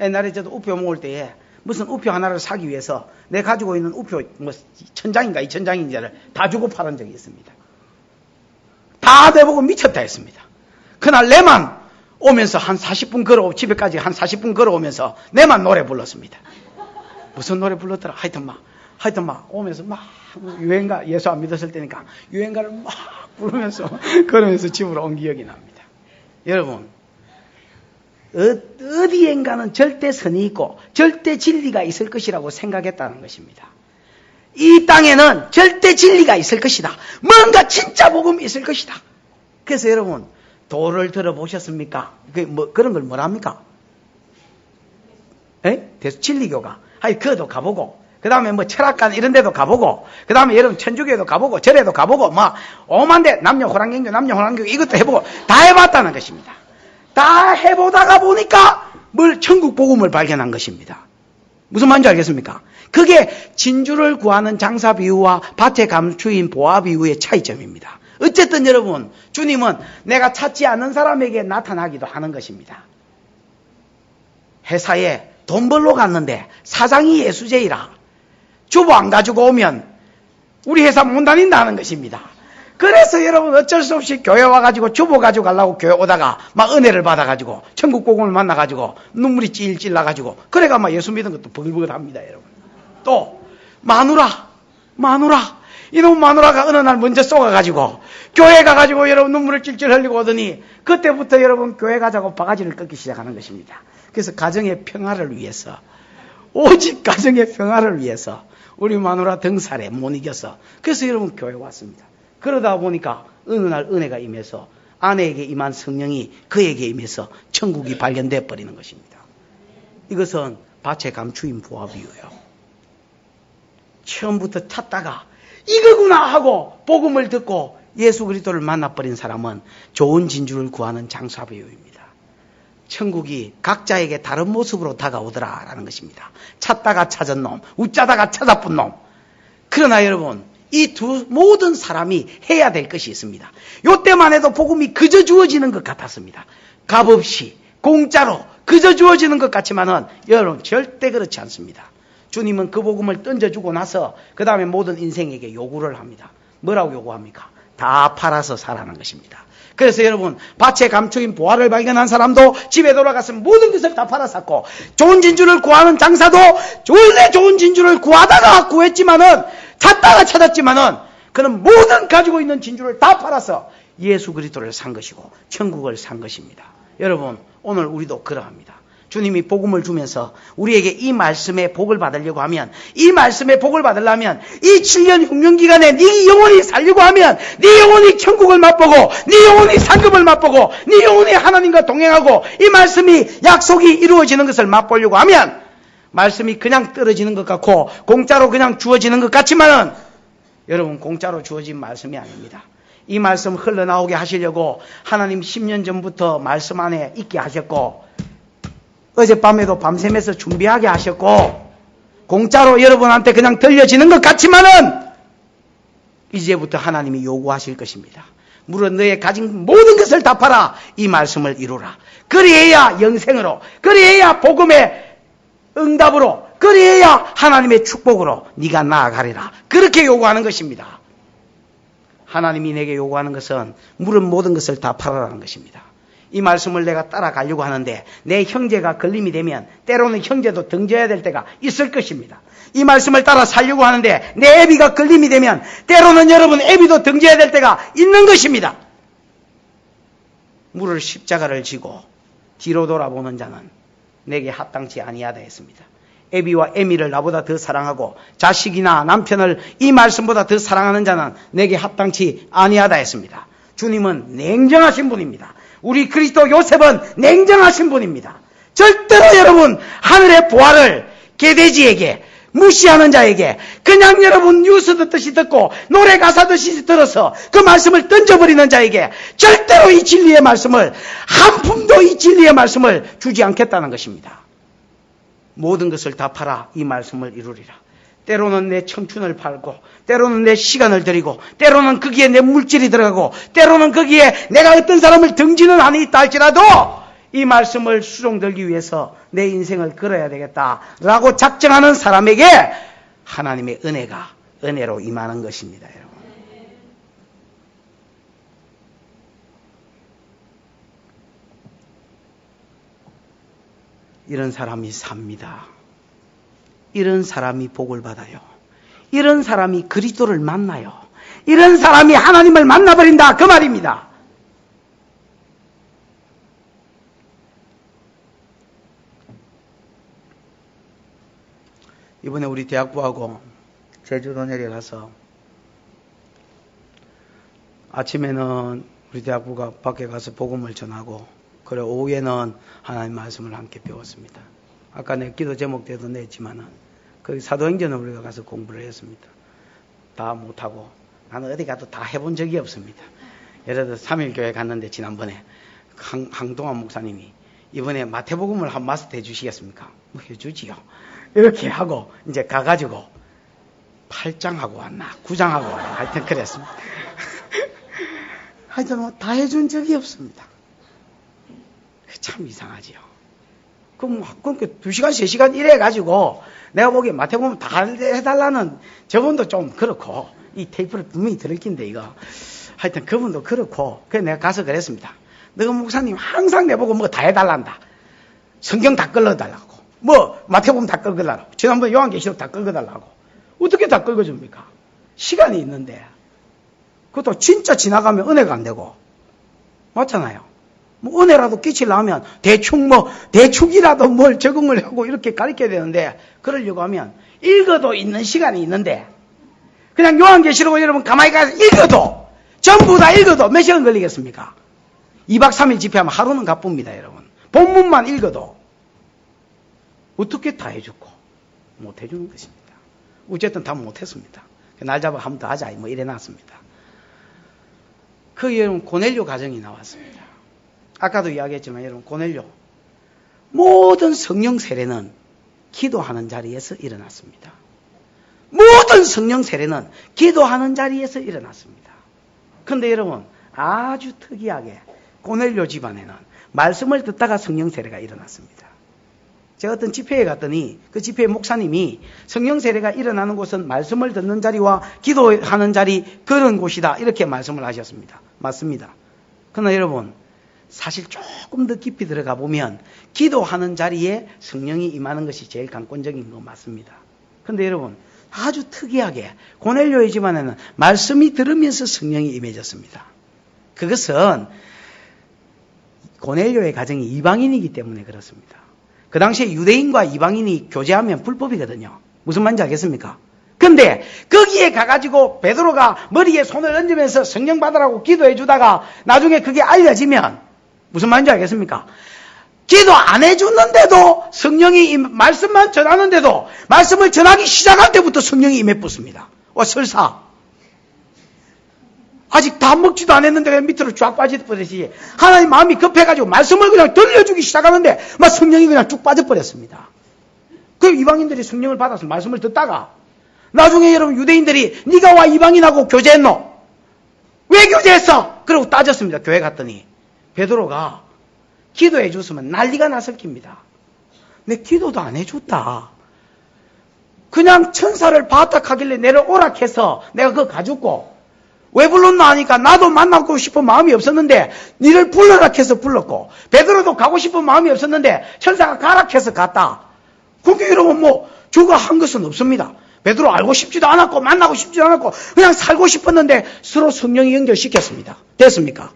옛날에 저도 우표 모을 때에 무슨 우표 하나를 사기 위해서 내 가지고 있는 우표 뭐 1000장인가 2000장인지를 다 주고 팔은 적이 있습니다. 다 내보고 미쳤다 했습니다. 그날 내만 오면서 한 40분 집에까지 한 40분 걸어오면서 내만 노래 불렀습니다. 무슨 노래 불렀더라? 하여튼 막 오면서 막 유행가, 예수 안 믿었을 때니까 유행가를 막 부르면서 걸으면서 집으로 온 기억이 납니다. 여러분 어디엔가는 절대 선이 있고 절대 진리가 있을 것이라고 생각했다는 것입니다. 이 땅에는 절대 진리가 있을 것이다. 뭔가 진짜 복음이 있을 것이다. 그래서 여러분 도를 들어보셨습니까? 그런 걸 뭐랍니까? 진리교가. 그도 가보고, 그 다음에 뭐 철학관 이런 데도 가보고, 그 다음에 여러분 천주교에도 가보고, 절에도 가보고, 오만데 남녀 호랑경교 이것도 해보고 다 해봤다는 것입니다. 다 해보다가 보니까 천국 복음을 발견한 것입니다. 무슨 말인지 알겠습니까? 그게 진주를 구하는 장사 비유와 밭에 감추인 보화 비유의 차이점입니다. 어쨌든 여러분 주님은 내가 찾지 않는 사람에게 나타나기도 하는 것입니다. 회사에 돈 벌러 갔는데 사장이 예수제이라 주보 안 가지고 오면 우리 회사 못 다닌다는 것입니다. 그래서 여러분 어쩔 수 없이 교회 와가지고 주보 가지고 가려고 교회 오다가 막 은혜를 받아가지고 천국 복음을 만나가지고 눈물이 찔찔 나가지고 그래가 막 예수 믿은 것도 버글버글합니다. 여러분 또 마누라 이놈 마누라가 어느 날 먼저 쏘가가지고 교회 가가지고 여러분 눈물을 찔찔 흘리고 오더니 그때부터 여러분 교회 가자고 바가지를 꺾기 시작하는 것입니다. 그래서 가정의 평화를 위해서, 오직 가정의 평화를 위해서 우리 마누라 등살에 못 이겨서 그래서 여러분 교회 왔습니다. 그러다 보니까 어느 날 은혜가 임해서 아내에게 임한 성령이 그에게 임해서 천국이 발견돼 버리는 것입니다. 이것은 밭에 감추인 보화 비유예요. 처음부터 찾다가 이거구나 하고 복음을 듣고 예수 그리스도를 만나버린 사람은 좋은 진주를 구하는 장사 비유입니다. 천국이 각자에게 다른 모습으로 다가오더라라는 것입니다. 찾다가 찾은 놈, 웃자다가 찾아본 놈. 그러나 여러분 이 모든 사람이 해야 될 것이 있습니다. 요때만 해도 복음이 그저 주어지는 것 같았습니다. 값없이 공짜로 그저 주어지는 것 같지만은 여러분 절대 그렇지 않습니다. 주님은 그 복음을 던져주고 나서 그 다음에 모든 인생에게 요구를 합니다. 뭐라고 요구합니까? 다 팔아서 살아는 것입니다. 그래서 여러분 밭에 감추인 보화를 발견한 사람도 집에 돌아가서 모든 것을 다 팔아샀고, 좋은 진주를 구하는 장사도 원래 좋은 진주를 구하다가 구했지만은 찾다가 찾았지만은 그는 모든 가지고 있는 진주를 다 팔아서 예수 그리스도를 산 것이고 천국을 산 것입니다. 여러분 오늘 우리도 그러합니다. 주님이 복음을 주면서 우리에게 이 말씀의 복을 받으려고 하면, 이 말씀의 복을 받으려면 이 7년 흉년기간에 네 영혼이 살려고 하면, 네 영혼이 천국을 맛보고 네 영혼이 상급을 맛보고 네 영혼이 하나님과 동행하고 이 말씀이 약속이 이루어지는 것을 맛보려고 하면, 말씀이 그냥 떨어지는 것 같고 공짜로 그냥 주어지는 것 같지만은 여러분 공짜로 주어진 말씀이 아닙니다. 이 말씀 흘러나오게 하시려고 하나님 10년 전부터 말씀 안에 있게 하셨고, 어젯밤에도 밤샘에서 준비하게 하셨고, 공짜로 여러분한테 그냥 들려지는 것 같지만은 이제부터 하나님이 요구하실 것입니다. 물론 너의 가진 모든 것을 다 팔아 이 말씀을 이루라. 그리해야 영생으로, 그리해야 복음의 응답으로, 그리해야 하나님의 축복으로 네가 나아가리라. 그렇게 요구하는 것입니다. 하나님이 내게 요구하는 것은 물은 모든 것을 다 팔아라는 것입니다. 이 말씀을 내가 따라가려고 하는데 내 형제가 걸림이 되면 때로는 형제도 등져야 될 때가 있을 것입니다. 이 말씀을 따라 살려고 하는데 내 애비가 걸림이 되면 때로는 여러분 애비도 등져야 될 때가 있는 것입니다. 물을 십자가를 지고 뒤로 돌아보는 자는 내게 합당치 아니하다 했습니다. 애비와 애미를 나보다 더 사랑하고 자식이나 남편을 이 말씀보다 더 사랑하는 자는 내게 합당치 아니하다 했습니다. 주님은 냉정하신 분입니다. 우리 그리스도 요셉은 냉정하신 분입니다. 절대로 여러분 하늘의 보화를 개돼지에게, 무시하는 자에게, 그냥 여러분 뉴스 듣듯이 듣고 노래 가사 듣듯이 들어서 그 말씀을 던져버리는 자에게 절대로 이 진리의 말씀을, 한 푼도 이 진리의 말씀을 주지 않겠다는 것입니다. 모든 것을 다 팔아 이 말씀을 이루리라. 때로는 내 청춘을 팔고, 때로는 내 시간을 들이고, 때로는 거기에 내 물질이 들어가고, 때로는 거기에 내가 어떤 사람을 등지는 한이 있다 할지라도 이 말씀을 수종들기 위해서 내 인생을 걸어야 되겠다라고 작정하는 사람에게 하나님의 은혜가 은혜로 임하는 것입니다. 여러분. 이런 사람이 삽니다. 이런 사람이 복을 받아요. 이런 사람이 그리스도를 만나요. 이런 사람이 하나님을 만나버린다 그 말입니다. 이번에 우리 대학부하고 제주도 내려가서 아침에는 우리 대학부가 밖에 가서 복음을 전하고, 그래 오후에는 하나님 말씀을 함께 배웠습니다. 아까 내 기도 제목 때도 냈지만은 그 사도행전을 우리가 가서 공부를 했습니다. 다 못하고 나는 어디 가도 다 해본 적이 없습니다. 예를 들어 3일교회 갔는데 지난번에 항동환 목사님이 이번에 마태복음을 한 마스터 해주시겠습니까? 뭐 해주지요. 이렇게 하고 이제 가가지고 8장하고 왔나 9장하고 왔나 하여튼 그랬습니다. 하여튼 뭐 다 해준 적이 없습니다. 참 이상하지요. 그럼 2시간 3시간 이래가지고 내가 보기에 마태복음 다 해달라는 저분도 좀 그렇고, 이 테이프를 분명히 들을 낀데 이거 하여튼 그분도 그렇고, 그래서 내가 가서 그랬습니다. 너가 목사님 항상 내보고 뭐 다 해달란다. 성경 다 끌어달라고, 뭐 마태복음 다 끌어달라고, 지난번에 요한계시록 다 끌어달라고. 어떻게 다 끌어줍니까? 시간이 있는데. 그것도 진짜 지나가면 은혜가 안 되고 맞잖아요. 뭐 은혜라도 끼치려면 대충이라도 뭘 적응을 하고 이렇게 가르쳐야 되는데, 그러려고 하면 읽어도 있는 시간이 있는데 그냥 요한계시록을 여러분 가만히 가서 읽어도, 전부 다 읽어도 몇 시간 걸리겠습니까? 2박 3일 집회하면 하루는 가쁩니다. 여러분 본문만 읽어도 어떻게 다 해주고 못 해주는 것입니다. 어쨌든 다 못했습니다. 날 잡아 한 번 더 하자 뭐 이래 놨습니다. 그 여러분 고넬료 가정이 나왔습니다. 아까도 이야기했지만 여러분 고넬료, 모든 성령 세례는 기도하는 자리에서 일어났습니다. 모든 성령 세례는 기도하는 자리에서 일어났습니다. 그런데 여러분, 아주 특이하게 고넬료 집안에는 말씀을 듣다가 성령 세례가 일어났습니다. 제가 어떤 집회에 갔더니 그 집회 목사님이 성령 세례가 일어나는 곳은 말씀을 듣는 자리와 기도하는 자리, 그런 곳이다, 이렇게 말씀을 하셨습니다. 맞습니다. 그러나 여러분, 사실 조금 더 깊이 들어가 보면 기도하는 자리에 성령이 임하는 것이 제일 강권적인 거 맞습니다. 그런데 여러분, 아주 특이하게 고넬료의 집안에는 말씀이 들으면서 성령이 임해졌습니다. 그것은 고넬료의 가정이 이방인이기 때문에 그렇습니다. 그 당시에 유대인과 이방인이 교제하면 불법이거든요. 무슨 말인지 알겠습니까? 근데 거기에 가가지고 베드로가 머리에 손을 얹으면서 성령 받으라고 기도해 주다가 나중에 그게 알려지면 무슨 말인지 알겠습니까? 기도 안 해주는데도 성령이 말씀만 전하는데도 말씀을 전하기 시작할 때부터 성령이 임해 붙습니다. 설사 아직 다 먹지도 않았는데 그냥 밑으로 쫙 빠져버리지. 하나님 마음이 급해가지고 말씀을 그냥 들려주기 시작하는데 막 성령이 그냥 쭉 빠져버렸습니다. 그 이방인들이 성령을 받아서 말씀을 듣다가 나중에 여러분 유대인들이 네가 와 이방인하고 교제했노? 왜 교제했어? 그러고 따졌습니다. 교회 갔더니 베드로가 기도해 줬으면 난리가 났을 깁니다. 내 기도도 안 해줬다. 그냥 천사를 봤다 하길래 내려오라 해서 내가 그거 가졌고, 왜 불렀나 하니까 나도 만나고 싶은 마음이 없었는데 니를 불러라 해서 불렀고, 베드로도 가고 싶은 마음이 없었는데 천사가 가라 해서 갔다. 그게 여러분 저거 한 것은 없습니다. 베드로 알고 싶지도 않았고 만나고 싶지도 않았고 그냥 살고 싶었는데 서로 성령이 연결시켰습니다. 됐습니까?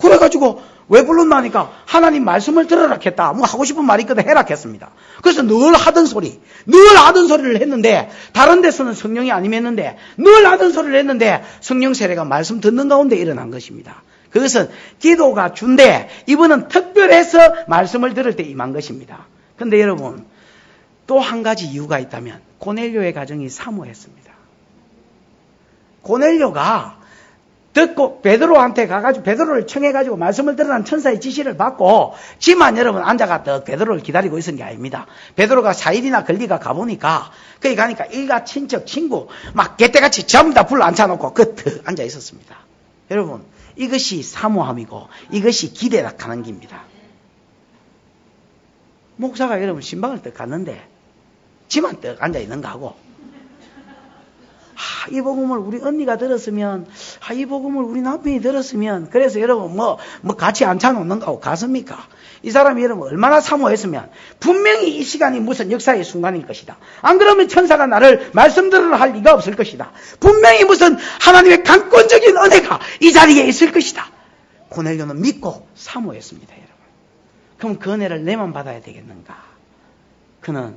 그래가지고 왜 불렀나 하니까 하나님 말씀을 들으라 했다. 하고 싶은 말이 있거든 해라 했습니다. 그래서 늘 하던 소리를 했는데 다른 데서는 성령이 안 임했는데 늘 하던 소리를 했는데 성령 세례가 말씀 듣는 가운데 일어난 것입니다. 그것은 기도가 준데 이분은 특별해서 말씀을 들을 때 임한 것입니다. 그런데 여러분, 또 한 가지 이유가 있다면 고넬료의 가정이 사모했습니다. 고넬료가 듣고 베드로한테 가가지고 베드로를 청해가지고 말씀을 들으라는 천사의 지시를 받고 지만 여러분 앉아가 베드로를 기다리고 있은 게 아닙니다. 베드로가 4일이나 걸리가 가보니까 거기 가니까 일가 친척 친구 막 개떼같이 전부 다 불러 앉혀놓고 그 앉아 있었습니다. 여러분, 이것이 사모함이고 이것이 기대라 하는 겁니다. 목사가 여러분 신방을 떡 갔는데 지만 떡 앉아 있는 거하고 이 복음을 우리 언니가 들었으면, 이 복음을 우리 남편이 들었으면, 그래서 여러분 같이 앉혀놓는 거하고 같습니까? 이 사람이 여러분 얼마나 사모했으면 분명히 이 시간이 무슨 역사의 순간일 것이다. 안 그러면 천사가 나를 말씀 들으라 할 리가 없을 것이다. 분명히 무슨 하나님의 강권적인 은혜가 이 자리에 있을 것이다. 고넬료는 믿고 사모했습니다, 여러분. 그럼 그 은혜를 내만 받아야 되겠는가? 그는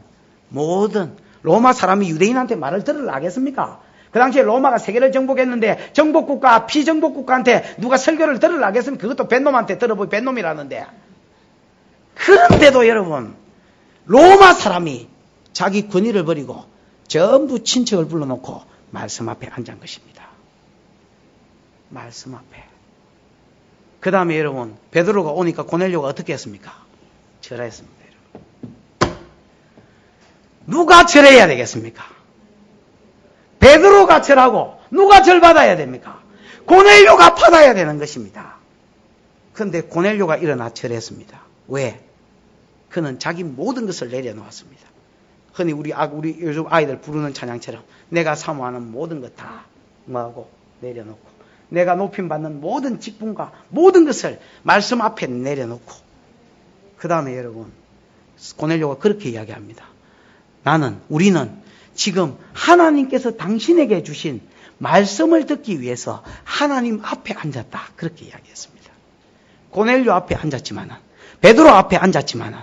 모든 로마 사람이 유대인한테 말을 들으려 하겠습니까? 그 당시에 로마가 세계를 정복했는데 정복국가, 피정복국가한테 누가 설교를 들으려 하겠습니까? 그것도 뱃놈한테 들어보니 뱃놈이라는데. 그런데도 여러분, 로마 사람이 자기 권위를 버리고 전부 친척을 불러놓고 말씀 앞에 앉은 것입니다. 말씀 앞에. 그 다음에 여러분, 베드로가 오니까 고넬료가 어떻게 했습니까? 절했습니다, 여러분. 누가 절해야 되겠습니까? 베드로가 절하고 누가 절받아야 됩니까? 고넬료가 받아야 되는 것입니다. 그런데 고넬료가 일어나 절했습니다. 왜? 그는 자기 모든 것을 내려놓았습니다. 흔히 우리 요즘 아이들 부르는 찬양처럼 내가 사모하는 모든 것 다 뭐하고 내려놓고 내가 높임받는 모든 직분과 모든 것을 말씀 앞에 내려놓고 그 다음에 여러분 고넬료가 그렇게 이야기합니다. 우리는 지금 하나님께서 당신에게 주신 말씀을 듣기 위해서 하나님 앞에 앉았다. 그렇게 이야기했습니다. 고넬료 앞에 앉았지만은 베드로 앞에 앉았지만은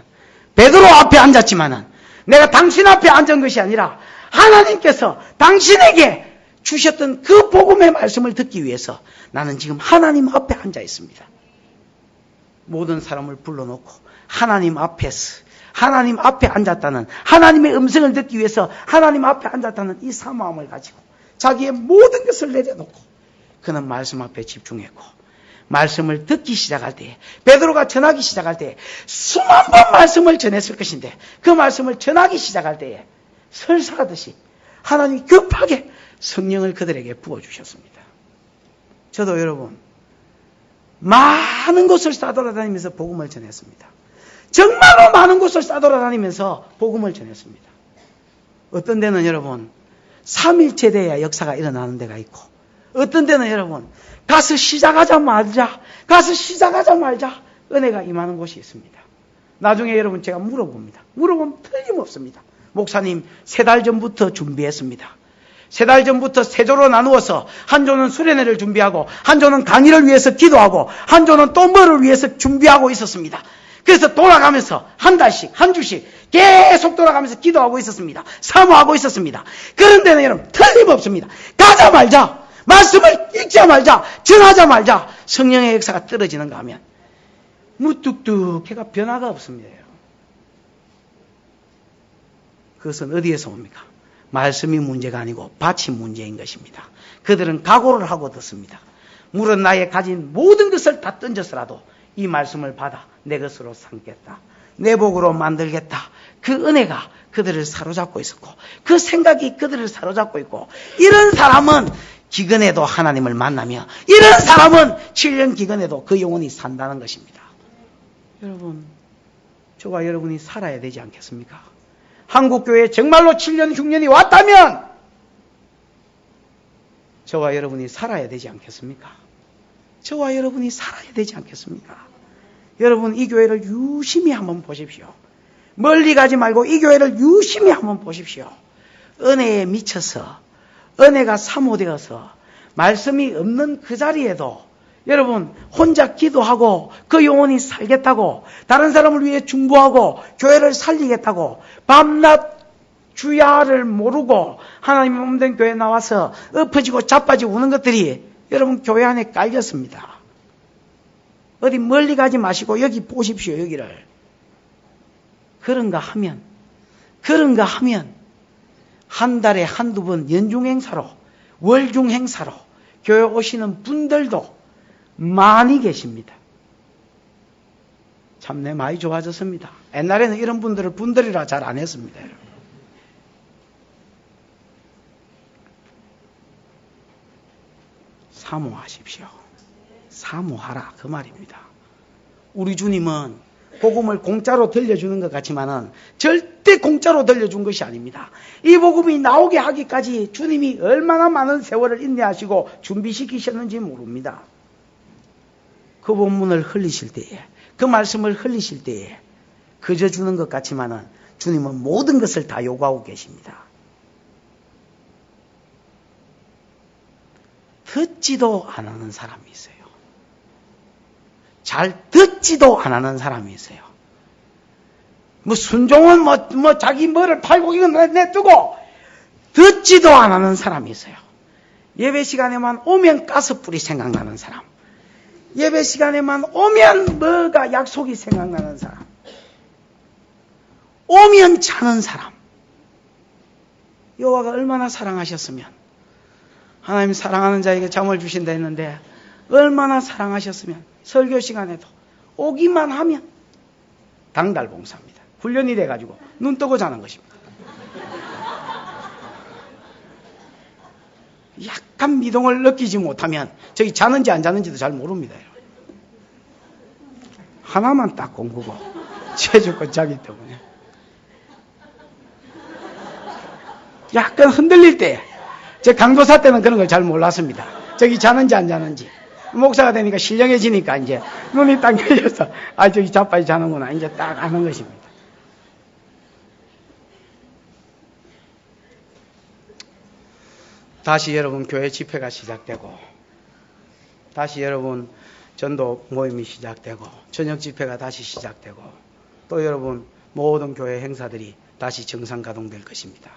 내가 당신 앞에 앉은 것이 아니라 하나님께서 당신에게 주셨던 그 복음의 말씀을 듣기 위해서 나는 지금 하나님 앞에 앉아 있습니다. 모든 사람을 불러놓고 하나님 앞에 앉았다는 하나님의 음성을 듣기 위해서 하나님 앞에 앉았다는 이 사모함을 가지고 자기의 모든 것을 내려놓고 그는 말씀 앞에 집중했고 말씀을 듣기 시작할 때 베드로가 전하기 시작할 때 수만 번 말씀을 전했을 것인데 그 말씀을 전하기 시작할 때에 설사하듯이 하나님이 급하게 성령을 그들에게 부어주셨습니다. 저도 여러분 많은 곳을 싸돌아다니면서 복음을 전했습니다. 정말로 많은 곳을 싸돌아다니면서 복음을 전했습니다. 어떤 데는 여러분 3일째 돼야 역사가 일어나는 데가 있고, 어떤 데는 여러분 가서 시작하자마자 은혜가 임하는 곳이 있습니다. 나중에 여러분 제가 물어봅니다. 물어보면 틀림없습니다. 목사님 3달 전부터 준비했습니다. 3달 전부터 3조로 나누어서 한 조는 수련회를 준비하고, 한 조는 강의를 위해서 기도하고, 한 조는 또 뭐를 위해서 준비하고 있었습니다. 그래서 돌아가면서 한 달씩 한 주씩 계속 돌아가면서 기도하고 있었습니다. 사모하고 있었습니다. 그런데는 여러분 틀림없습니다. 가자 말자, 말씀을 읽자 말자, 전하자 말자, 성령의 역사가 떨어지는가 하면 무뚝뚝해가 변화가 없습니다. 그것은 어디에서 옵니까? 말씀이 문제가 아니고 밭이 문제인 것입니다. 그들은 각오를 하고 듣습니다. 물은 나의 가진 모든 것을 다 던져서라도 이 말씀을 받아 내 것으로 삼겠다, 내 복으로 만들겠다. 그 은혜가 그들을 사로잡고 있었고, 그 생각이 그들을 사로잡고 있고, 이런 사람은 기근에도 하나님을 만나며, 이런 사람은 7년 기근에도 그 영혼이 산다는 것입니다. 여러분, 저와 여러분이 살아야 되지 않겠습니까? 한국교회에 정말로 7년 흉년이 왔다면 저와 여러분이 살아야 되지 않겠습니까? 저와 여러분이 살아야 되지 않겠습니까? 여러분, 이 교회를 유심히 한번 보십시오. 멀리 가지 말고 이 교회를 유심히 한번 보십시오. 은혜에 미쳐서, 은혜가 사모되어서 말씀이 없는 그 자리에도 여러분 혼자 기도하고 그 영혼이 살겠다고, 다른 사람을 위해 중보하고 교회를 살리겠다고 밤낮 주야를 모르고 하나님의 몸된 교회에 나와서 엎어지고 자빠지고 우는 것들이 여러분 교회 안에 깔렸습니다. 어디 멀리 가지 마시고 여기 보십시오. 여기를. 그런가 하면 한 달에 한두 번 연중 행사로, 월중 행사로 교회 오시는 분들도 많이 계십니다. 참내 많이 좋아졌습니다. 옛날에는 이런 분들을 분들이라 잘 안 했습니다. 사모하십시오. 사모하라, 그 말입니다. 우리 주님은 복음을 공짜로 들려주는 것 같지만은 절대 공짜로 들려준 것이 아닙니다. 이 복음이 나오게 하기까지 주님이 얼마나 많은 세월을 인내하시고 준비시키셨는지 모릅니다. 그 본문을 흘리실 때에, 그 말씀을 흘리실 때에 그저 주는 것 같지만은 주님은 모든 것을 다 요구하고 계십니다. 듣지도 안 하는 사람이 있어요. 잘 듣지도 안 하는 사람이 있어요. 순종은 자기 뭐를 팔고 이건 내두고 듣지도 안 하는 사람이 있어요. 예배 시간에만 오면 가스불이 생각나는 사람, 예배 시간에만 오면 뭐가 약속이 생각나는 사람, 오면 자는 사람. 여호와가 얼마나 사랑하셨으면 하나님 사랑하는 자에게 잠을 주신다 했는데, 얼마나 사랑하셨으면 설교 시간에도 오기만 하면 당달봉사입니다. 훈련이 돼가지고 눈 뜨고 자는 것입니다. 약간 미동을 느끼지 못하면 저기 자는지 안 자는지도 잘 모릅니다. 하나만 딱 공부고 최저껏 자기 때문에 약간 흔들릴 때, 제 강도사 때는 그런 걸 잘 몰랐습니다. 저기 자는지 안 자는지. 목사가 되니까 신령해지니까 이제 눈이 딱 열려서 저기 자빠지 자는구나 이제 딱 아는 것입니다. 다시 여러분 교회 집회가 시작되고, 다시 여러분 전도 모임이 시작되고, 저녁 집회가 다시 시작되고, 또 여러분 모든 교회 행사들이 다시 정상 가동될 것입니다.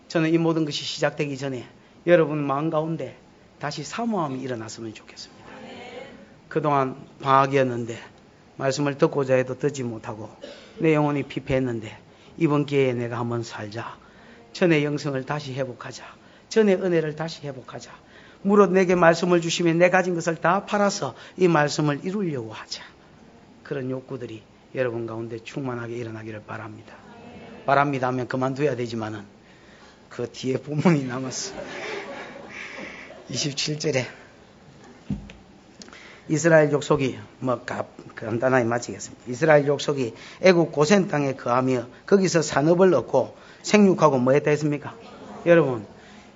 저는 이 모든 것이 시작되기 전에 여러분 마음 가운데 다시 사모함이 일어났으면 좋겠습니다. 그동안 방학이었는데 말씀을 듣고자 해도 듣지 못하고 내 영혼이 피폐했는데, 이번 기회에 내가 한번 살자. 전의 영성을 다시 회복하자. 전의 은혜를 다시 회복하자. 무릇 내게 말씀을 주시면 내 가진 것을 다 팔아서 이 말씀을 이루려고 하자. 그런 욕구들이 여러분 가운데 충만하게 일어나기를 바랍니다. 바랍니다 하면 그만둬야 되지만은 그 뒤에 부문이 남았어. 27절에 이스라엘 족속이 간단하게 마치겠습니다. 이스라엘 족속이 애굽 고센 땅에 거하며 거기서 산업을 얻고 생육하고 뭐 했다 했습니까? 여러분,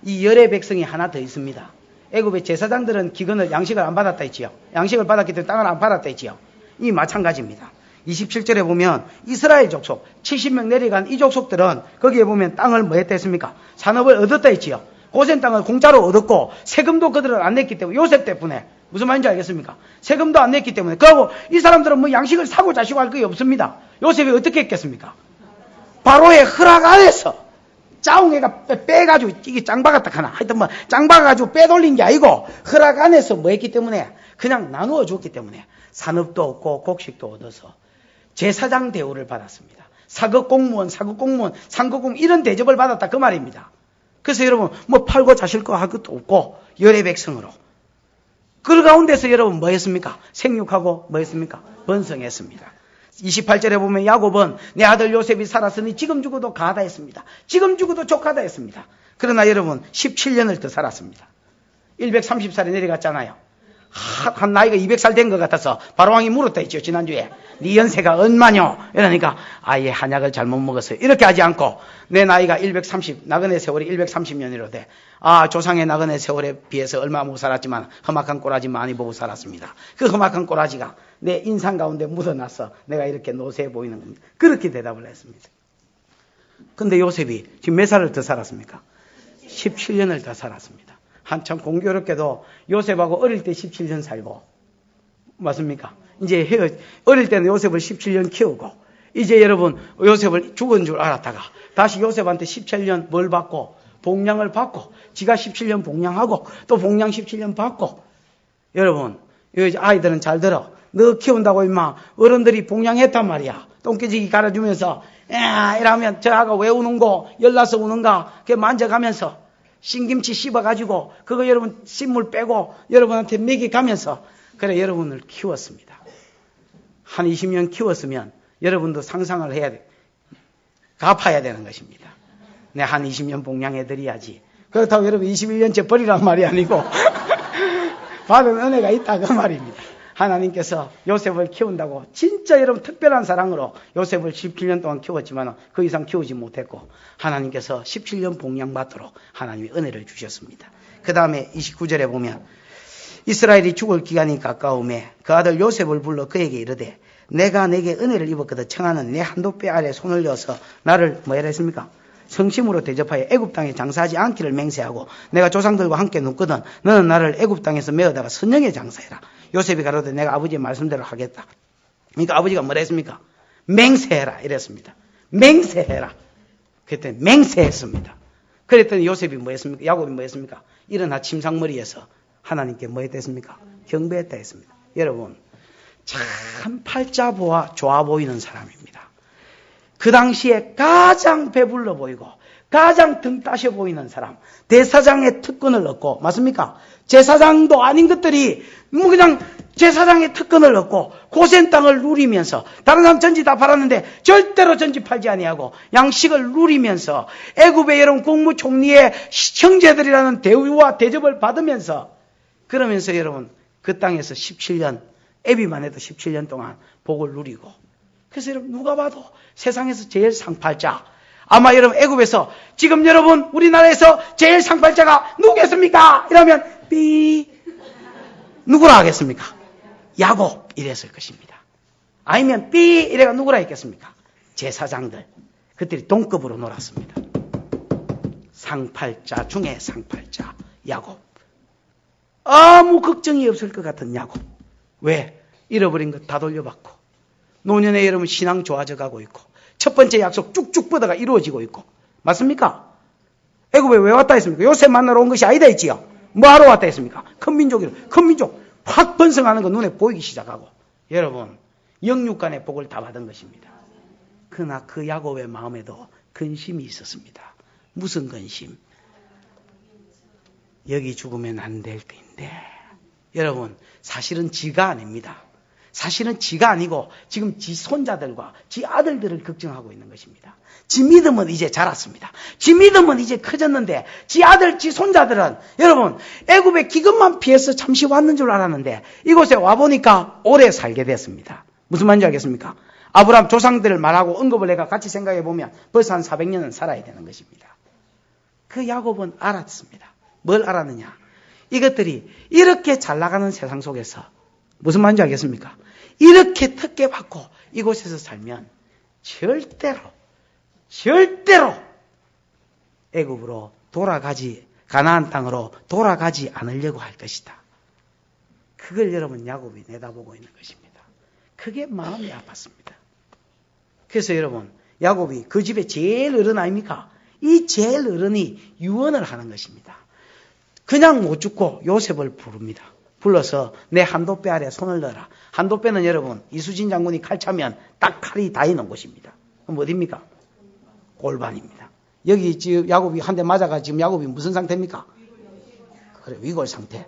이 열의 백성이 하나 더 있습니다. 애굽의 제사장들은 기근을 양식을 안 받았다 했지요. 양식을 받았기 때문에 땅을 안 팔았다 했지요. 이 마찬가지입니다. 27절에 보면 이스라엘 족속 70명 내려간 이 족속들은 거기에 보면 땅을 뭐 했다 했습니까? 산업을 얻었다 했지요. 고센 땅을 공짜로 얻었고 세금도 그들은 안 냈기 때문에 요셉 때문에 무슨 말인지 알겠습니까? 세금도 안 냈기 때문에. 그리고 이 사람들은 뭐 양식을 사고 자시고 할 게 없습니다. 요셉이 어떻게 했겠습니까? 바로의 허락 안에서 짜웅이가 빼가지고 이게 짱박았다 하나 하여튼 뭐 짱박아가지고 빼돌린 게 아니고 허락 안에서 뭐 했기 때문에 그냥 나누어 줬기 때문에 산업도 얻고 곡식도 얻어서 제사장 대우를 받았습니다. 사급 공무원, 상급 이런 대접을 받았다 그 말입니다. 그래서 여러분 뭐 팔고 자실 거 할 것도 없고 열의 백성으로 그 가운데서 여러분 뭐 했습니까? 생육하고 뭐 했습니까? 번성했습니다. 28절에 보면 야곱은 내 아들 요셉이 살았으니 지금 죽어도 가하다 했습니다. 지금 죽어도 족하다 했습니다. 그러나 여러분 17년을 더 살았습니다. 130살에 내려갔잖아요. 한 나이가 200살 된 것 같아서 바로왕이 물었다 했죠. 지난주에 네 연세가 얼마뇨? 이러니까 아예 한약을 잘못 먹었어요. 이렇게 하지 않고 내 나이가 130 나그네 세월이 130년이로 돼. 조상의 나그네 세월에 비해서 얼마 못 살았지만 험악한 꼬라지 많이 보고 살았습니다. 그 험악한 꼬라지가 내 인상 가운데 묻어나서 내가 이렇게 노쇠해 보이는 겁니다. 그렇게 대답을 했습니다. 근데 요셉이 지금 몇 살을 더 살았습니까? 17년을 더 살았습니다. 한참 공교롭게도 요셉하고 어릴 때 17년 살고 맞습니까? 이제 어릴 때는 요셉을 17년 키우고 이제 여러분 요셉을 죽은 줄 알았다가 다시 요셉한테 17년 뭘 받고 복량을 받고 지가 17년 복량하고 또 복량 17년 받고 여러분 아이들은 잘 들어. 너 키운다고 임마 어른들이 복량했단 말이야. 똥개지기 갈아주면서 이러면 저 아가 왜 우는고 열나서 우는가 그게 만져가면서 신김치 씹어가지고 그거 여러분 씨물 빼고 여러분한테 먹여가면서 그래 여러분을 키웠습니다. 한 20년 키웠으면 여러분도 상상을 해야 돼. 갚아야 되는 것입니다. 내 한 20년 복양해드려야지. 그렇다고 여러분 21년째 버리란 말이 아니고 받은 은혜가 있다 그 말입니다. 하나님께서 요셉을 키운다고 진짜 여러분 특별한 사랑으로 요셉을 17년 동안 키웠지만 그 이상 키우지 못했고 하나님께서 17년 복양받도록 하나님이 은혜를 주셨습니다. 그 다음에 29절에 보면 이스라엘이 죽을 기간이 가까움에 그 아들 요셉을 불러 그에게 이르되 내가 내게 은혜를 입었거든 청하는 내 한도뼈 아래 손을 넣어서 나를 뭐라 했습니까? 성심으로 대접하여 애굽 땅에 장사하지 않기를 맹세하고 내가 조상들과 함께 눕거든 너는 나를 애굽 땅에서 메어다가 선영에 장사해라. 요셉이 가로되 내가 아버지의 말씀대로 하겠다. 그러니까 아버지가 뭐라 했습니까? 맹세해라 이랬습니다. 맹세해라. 그때 맹세했습니다. 그랬더니 요셉이 뭐 했습니까? 야곱이 뭐 했습니까? 일어나 침상머리에서 하나님께 뭐 했습니까? 경배했다 했습니다. 여러분 참 팔자보아 좋아 보이는 사람입니다. 그 당시에 가장 배불러 보이고 가장 등 따셔 보이는 사람 대사장의 특권을 얻고 맞습니까? 제사장도 아닌 것들이 뭐 그냥 제사장의 특권을 얻고 고센 땅을 누리면서 다른 사람 전지 다 팔았는데 절대로 전지 팔지 아니하고 양식을 누리면서 애굽의 여러분 국무총리의 형제들이라는 대우와 대접을 받으면서 그러면서 여러분 그 땅에서 17년 애비만 해도 17년 동안 복을 누리고 그래서 여러분 누가 봐도 세상에서 제일 상팔자 아마 여러분 애굽에서 지금 여러분 우리나라에서 제일 상팔자가 누구겠습니까? 이러면 삐 누구라 하겠습니까? 야곱 이랬을 것입니다. 아니면 삐 이래가 누구라 했겠습니까? 제사장들 그들이 동급으로 놀았습니다. 상팔자 중에 상팔자 야곱 아무 걱정이 없을 것 같은 야곱 왜? 잃어버린 것 다 돌려받고 노년에 여러분 신앙 좋아져 가고 있고 첫 번째 약속 쭉쭉 뻗어가 이루어지고 있고 맞습니까? 애굽에 왜 왔다 했습니까? 요셉 만나러 온 것이 아니다 했지요. 뭐 하러 왔다 했습니까? 큰 민족 확 번성하는 거 눈에 보이기 시작하고 여러분 영육간의 복을 다 받은 것입니다. 그러나 그 야곱의 마음에도 근심이 있었습니다. 무슨 근심? 여기 죽으면 안 될 텐데 여러분 사실은 지가 아닙니다. 사실은 지가 아니고 지금 지 손자들과 지 아들들을 걱정하고 있는 것입니다. 지 믿음은 이제 자랐습니다. 지 믿음은 이제 커졌는데 지 아들, 지 손자들은 여러분 애굽의 기근만 피해서 잠시 왔는 줄 알았는데 이곳에 와보니까 오래 살게 됐습니다. 무슨 말인지 알겠습니까? 아브라함 조상들을 말하고 언급을 내가 같이 생각해 보면 벌써 한 400년은 살아야 되는 것입니다. 그 야곱은 알았습니다. 뭘 알았느냐? 이것들이 이렇게 잘 나가는 세상 속에서 무슨 말인지 알겠습니까? 이렇게 특혜받고 이곳에서 살면 절대로 애굽으로 가나안 땅으로 돌아가지 않으려고 할 것이다. 그걸 여러분 야곱이 내다보고 있는 것입니다. 그게 마음이 아팠습니다. 그래서 여러분 야곱이 그 집의 제일 어른 아닙니까? 이 제일 어른이 유언을 하는 것입니다. 그냥 못 죽고 요셉을 부릅니다. 불러서 내 한도배 아래 손을 넣어라. 한도배는 여러분 이수진 장군이 칼 차면 딱 칼이 닿이는 곳입니다. 그럼 어디입니까? 골반입니다. 여기 지금 야곱이 한 대 맞아가 지금 야곱이 무슨 상태입니까? 그래, 위골 상태.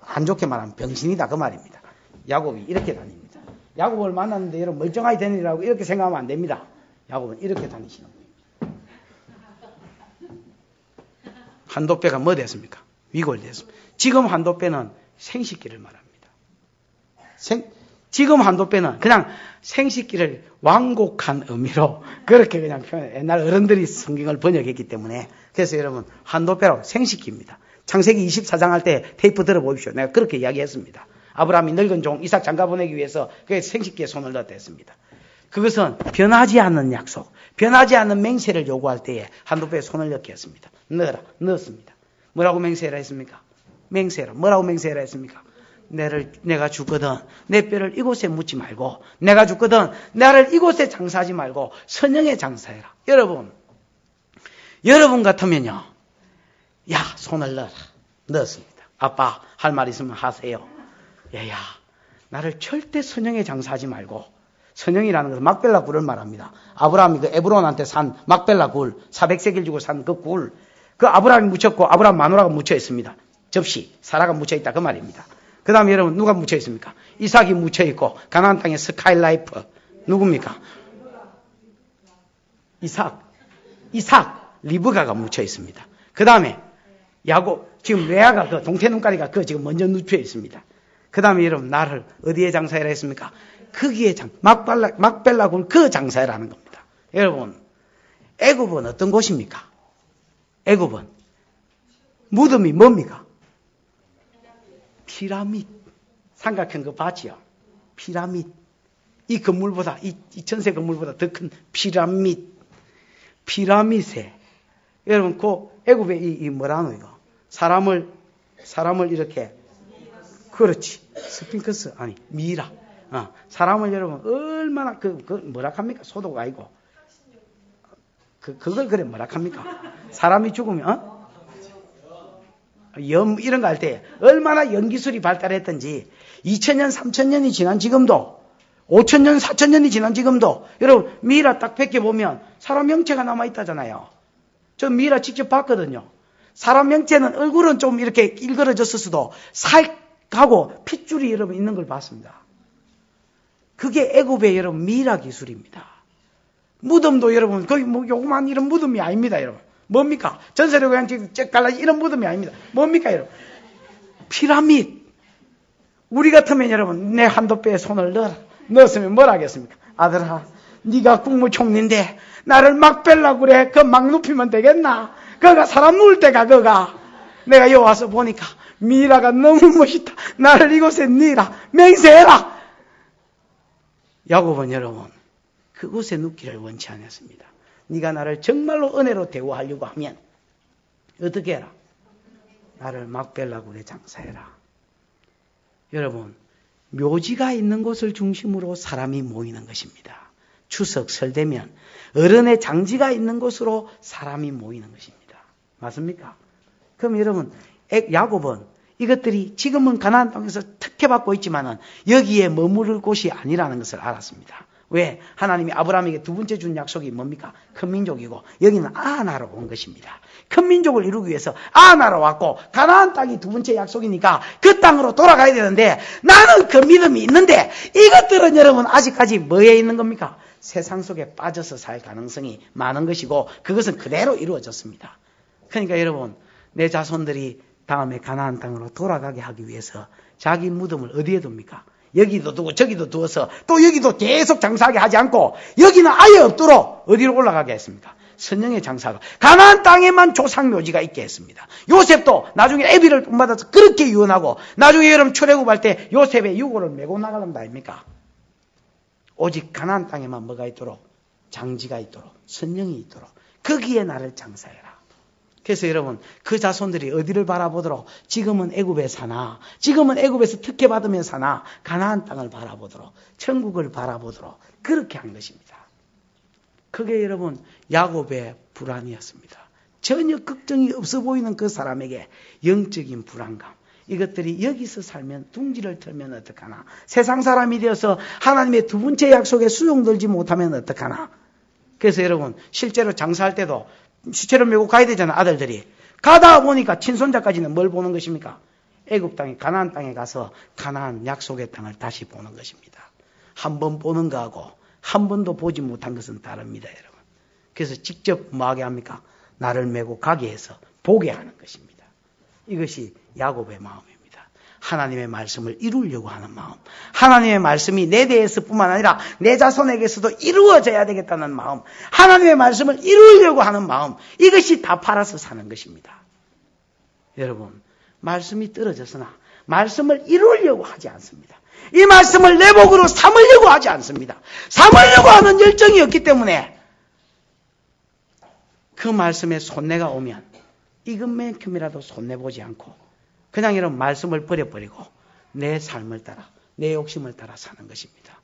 안 좋게 말하면 병신이다 그 말입니다. 야곱이 이렇게 다닙니다. 야곱을 만났는데 여러분 멀쩡하게 되느라고 이렇게 생각하면 안 됩니다. 야곱은 이렇게 다니시는 거예요. 한도배가 뭐 됐습니까? 위골 됐습니다. 지금 한도배는 생식기를 말합니다. 지금 한도배는 그냥 생식기를 완곡한 의미로 그렇게 그냥 표현해. 옛날 어른들이 성경을 번역했기 때문에. 그래서 여러분 한도배로 생식기입니다. 창세기 24장 할 때 테이프 들어보십시오. 내가 그렇게 이야기했습니다. 아브라함이 늙은 종 이삭 장가 보내기 위해서 그 생식기에 손을 넣었다 했습니다. 그것은 변하지 않는 약속, 변하지 않는 맹세를 요구할 때에 한도배에 손을 넣게 했습니다. 넣었습니다. 뭐라고 맹세를 했습니까? 뭐라고 맹세를 했습니까? 내가 죽거든 내 뼈를 이곳에 묻지 말고, 내가 죽거든 나를 이곳에 장사하지 말고 선영에 장사해라. 여러분 같으면요, 야 손을 넣어라. 넣었습니다. 아빠 할 말 있으면 하세요. 얘야 나를 절대 선영에 장사하지 말고, 선영이라는 것은 막벨라 굴을 말합니다. 아브라함이 그 에브론한테 산 막벨라 굴 400세겔 주고 산 그 굴, 그 아브라함이 묻혔고 아브라함 마누라가 묻혀 있습니다. 접시 사라가 묻혀 있다 그 말입니다. 그 다음에 여러분 누가 묻혀 있습니까? 이삭이 묻혀 있고 가나안 땅의 스카이라이프 누굽니까? 이삭 리브가가 묻혀 있습니다. 그 다음에 야곱, 지금 레아가 그 동태 눈가리가 그 지금 먼저 눕혀 있습니다. 그 다음에 여러분 나를 어디에 장사해라 했습니까? 거기에 막벨라 굴 그 장사해라는 겁니다. 여러분 애굽은 어떤 곳입니까? 애굽은 무덤이 뭡니까? 피라밋. 삼각형 그 봤지요? 피라밋. 이 건물보다, 이 전세 건물보다 더 큰 피라밋. 피라밋에 여러분 그 애굽에 이 뭐라노 이거? 사람을 이렇게, 그렇지. 스핑크스 아니 미라. 사람을 여러분 얼마나 뭐라 합니까? 소도가 아니고 그걸 그래 뭐라 합니까? 사람이 죽으면 이런 거 할 때 얼마나 연기술이 발달했던지 2000년 3000년이 지난 지금도 5000년 4000년이 지난 지금도 여러분 미이라 딱 벗겨보면 사람 형체가 남아있다잖아요. 저 미이라 직접 봤거든요. 사람 형체는 얼굴은 좀 이렇게 일그러졌을 수도 살하고 핏줄이 여러분 있는 걸 봤습니다. 그게 애굽의 여러분 미이라 기술입니다. 무덤도 여러분 거의 뭐 요구만 이런 무덤이 아닙니다. 여러분 뭡니까? 전설의 고향 쩍갈라 이런 무덤이 아닙니다. 뭡니까 여러분? 피라밋. 우리 같으면 여러분 내 한도배에 손을 넣었으면 뭘 하겠습니까? 아들아 네가 국무총리인데 나를 막벨라 그래 그 막 눕히면 되겠나? 그가 사람 누울 때가 그가 내가 여기 와서 보니까 미라가 너무 멋있다. 나를 이곳에 넣으라. 맹세해라. 야곱은 여러분 그곳에 눕기를 원치 않았습니다. 네가 나를 정말로 은혜로 대우하려고 하면 어떻게 해라? 나를 막벨라 굴에 장사해라. 여러분 묘지가 있는 곳을 중심으로 사람이 모이는 것입니다. 추석 설 되면 어른의 장지가 있는 곳으로 사람이 모이는 것입니다. 맞습니까? 그럼 여러분 야곱은 이것들이 지금은 가나안 땅에서 특혜받고 있지만은 여기에 머무를 곳이 아니라는 것을 알았습니다. 왜? 하나님이 아브라함에게 두 번째 준 약속이 뭡니까? 큰 민족이고 여기는 아나로 온 것입니다. 큰 민족을 이루기 위해서 아나로 왔고 가나안 땅이 두 번째 약속이니까 그 땅으로 돌아가야 되는데 나는 그 믿음이 있는데 이것들은 여러분 아직까지 뭐에 있는 겁니까? 세상 속에 빠져서 살 가능성이 많은 것이고 그것은 그대로 이루어졌습니다. 그러니까 여러분 내 자손들이 다음에 가나안 땅으로 돌아가게 하기 위해서 자기 무덤을 어디에 둡니까? 여기도 두고 저기도 두어서 또 여기도 계속 장사하게 하지 않고 여기는 아예 없도록 어디로 올라가게 했습니까? 선영의 장사가 가나안 땅에만 조상묘지가 있게 했습니다. 요셉도 나중에 애비를 본받아서 그렇게 유언하고 나중에 여러분 출애굽할 때 요셉의 유고를 메고 나가는 거 아닙니까? 오직 가나안 땅에만 뭐가 있도록 장지가 있도록 선영이 있도록 거기에 나를 장사해라. 그래서 여러분 그 자손들이 어디를 바라보도록 지금은 애굽에 사나 지금은 애굽에서 특혜받으며 사나 가나안 땅을 바라보도록 천국을 바라보도록 그렇게 한 것입니다. 그게 여러분 야곱의 불안이었습니다. 전혀 걱정이 없어 보이는 그 사람에게 영적인 불안감 이것들이 여기서 살면 둥지를 틀면 어떡하나 세상 사람이 되어서 하나님의 두 번째 약속에 수용되지 못하면 어떡하나. 그래서 여러분 실제로 장사할 때도 시체를 메고 가야 되잖아. 아들들이 가다 보니까 친손자까지는 뭘 보는 것입니까? 애굽 땅에 가나안 땅에 가서 가나안 약속의 땅을 다시 보는 것입니다. 한 번 보는 거하고 한 번도 보지 못한 것은 다릅니다, 여러분. 그래서 직접 뭐하게 합니까? 나를 메고 가게 해서 보게 하는 것입니다. 이것이 야곱의 마음입니다. 하나님의 말씀을 이루려고 하는 마음. 하나님의 말씀이 내 대해서뿐만 아니라 내 자손에게서도 이루어져야 되겠다는 마음. 하나님의 말씀을 이루려고 하는 마음. 이것이 다 팔아서 사는 것입니다. 여러분, 말씀이 떨어졌으나 말씀을 이루려고 하지 않습니다. 이 말씀을 내 복으로 삼으려고 하지 않습니다. 삼으려고 하는 열정이 없기 때문에 그 말씀에 손해가 오면 이것만큼이라도 손해보지 않고 그냥 이런 말씀을 버려버리고 내 삶을 따라 내 욕심을 따라 사는 것입니다.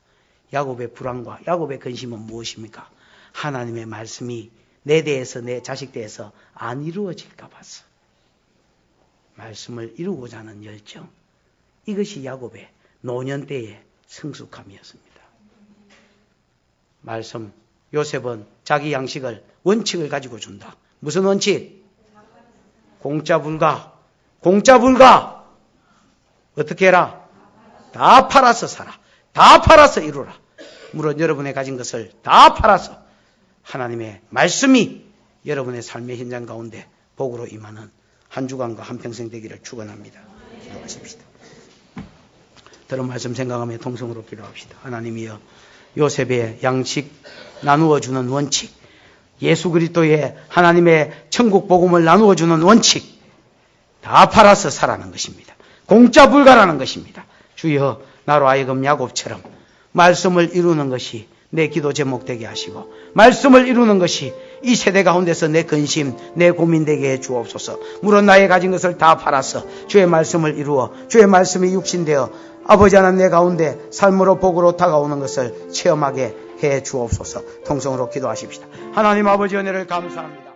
야곱의 불안과 야곱의 근심은 무엇입니까? 하나님의 말씀이 내 대해서 내 자식 대해서 안 이루어질까 봐서 말씀을 이루고자 하는 열정 이것이 야곱의 노년 때의 성숙함이었습니다. 말씀 요셉은 자기 양식을 원칙을 가지고 준다. 무슨 원칙? 공짜 불가. 공짜 불가. 어떻게 해라? 다 팔아서 살아. 다 팔아서 이루라. 물론 여러분의 가진 것을 다 팔아서 하나님의 말씀이 여러분의 삶의 현장 가운데 복으로 임하는 한 주간과 한평생 되기를 축원합니다. 기도하십시다. 들은 말씀 생각하며 통성으로 기도합시다. 하나님이여 요셉의 양식 나누어 주는 원칙 예수 그리스도의 하나님의 천국 복음을 나누어 주는 원칙 다 팔아서 살아는 것입니다. 공짜 불가라는 것입니다. 주여 나로 하여금 야곱처럼 말씀을 이루는 것이 내 기도 제목 되게 하시고 말씀을 이루는 것이 이 세대 가운데서 내 근심 내 고민 되게 해 주옵소서. 물론 나의 가진 것을 다 팔아서 주의 말씀을 이루어 주의 말씀이 육신되어 아버지 하나님 내 가운데 삶으로 복으로 다가오는 것을 체험하게 해 주옵소서. 통성으로 기도하십시다. 하나님 아버지 은혜를 감사합니다.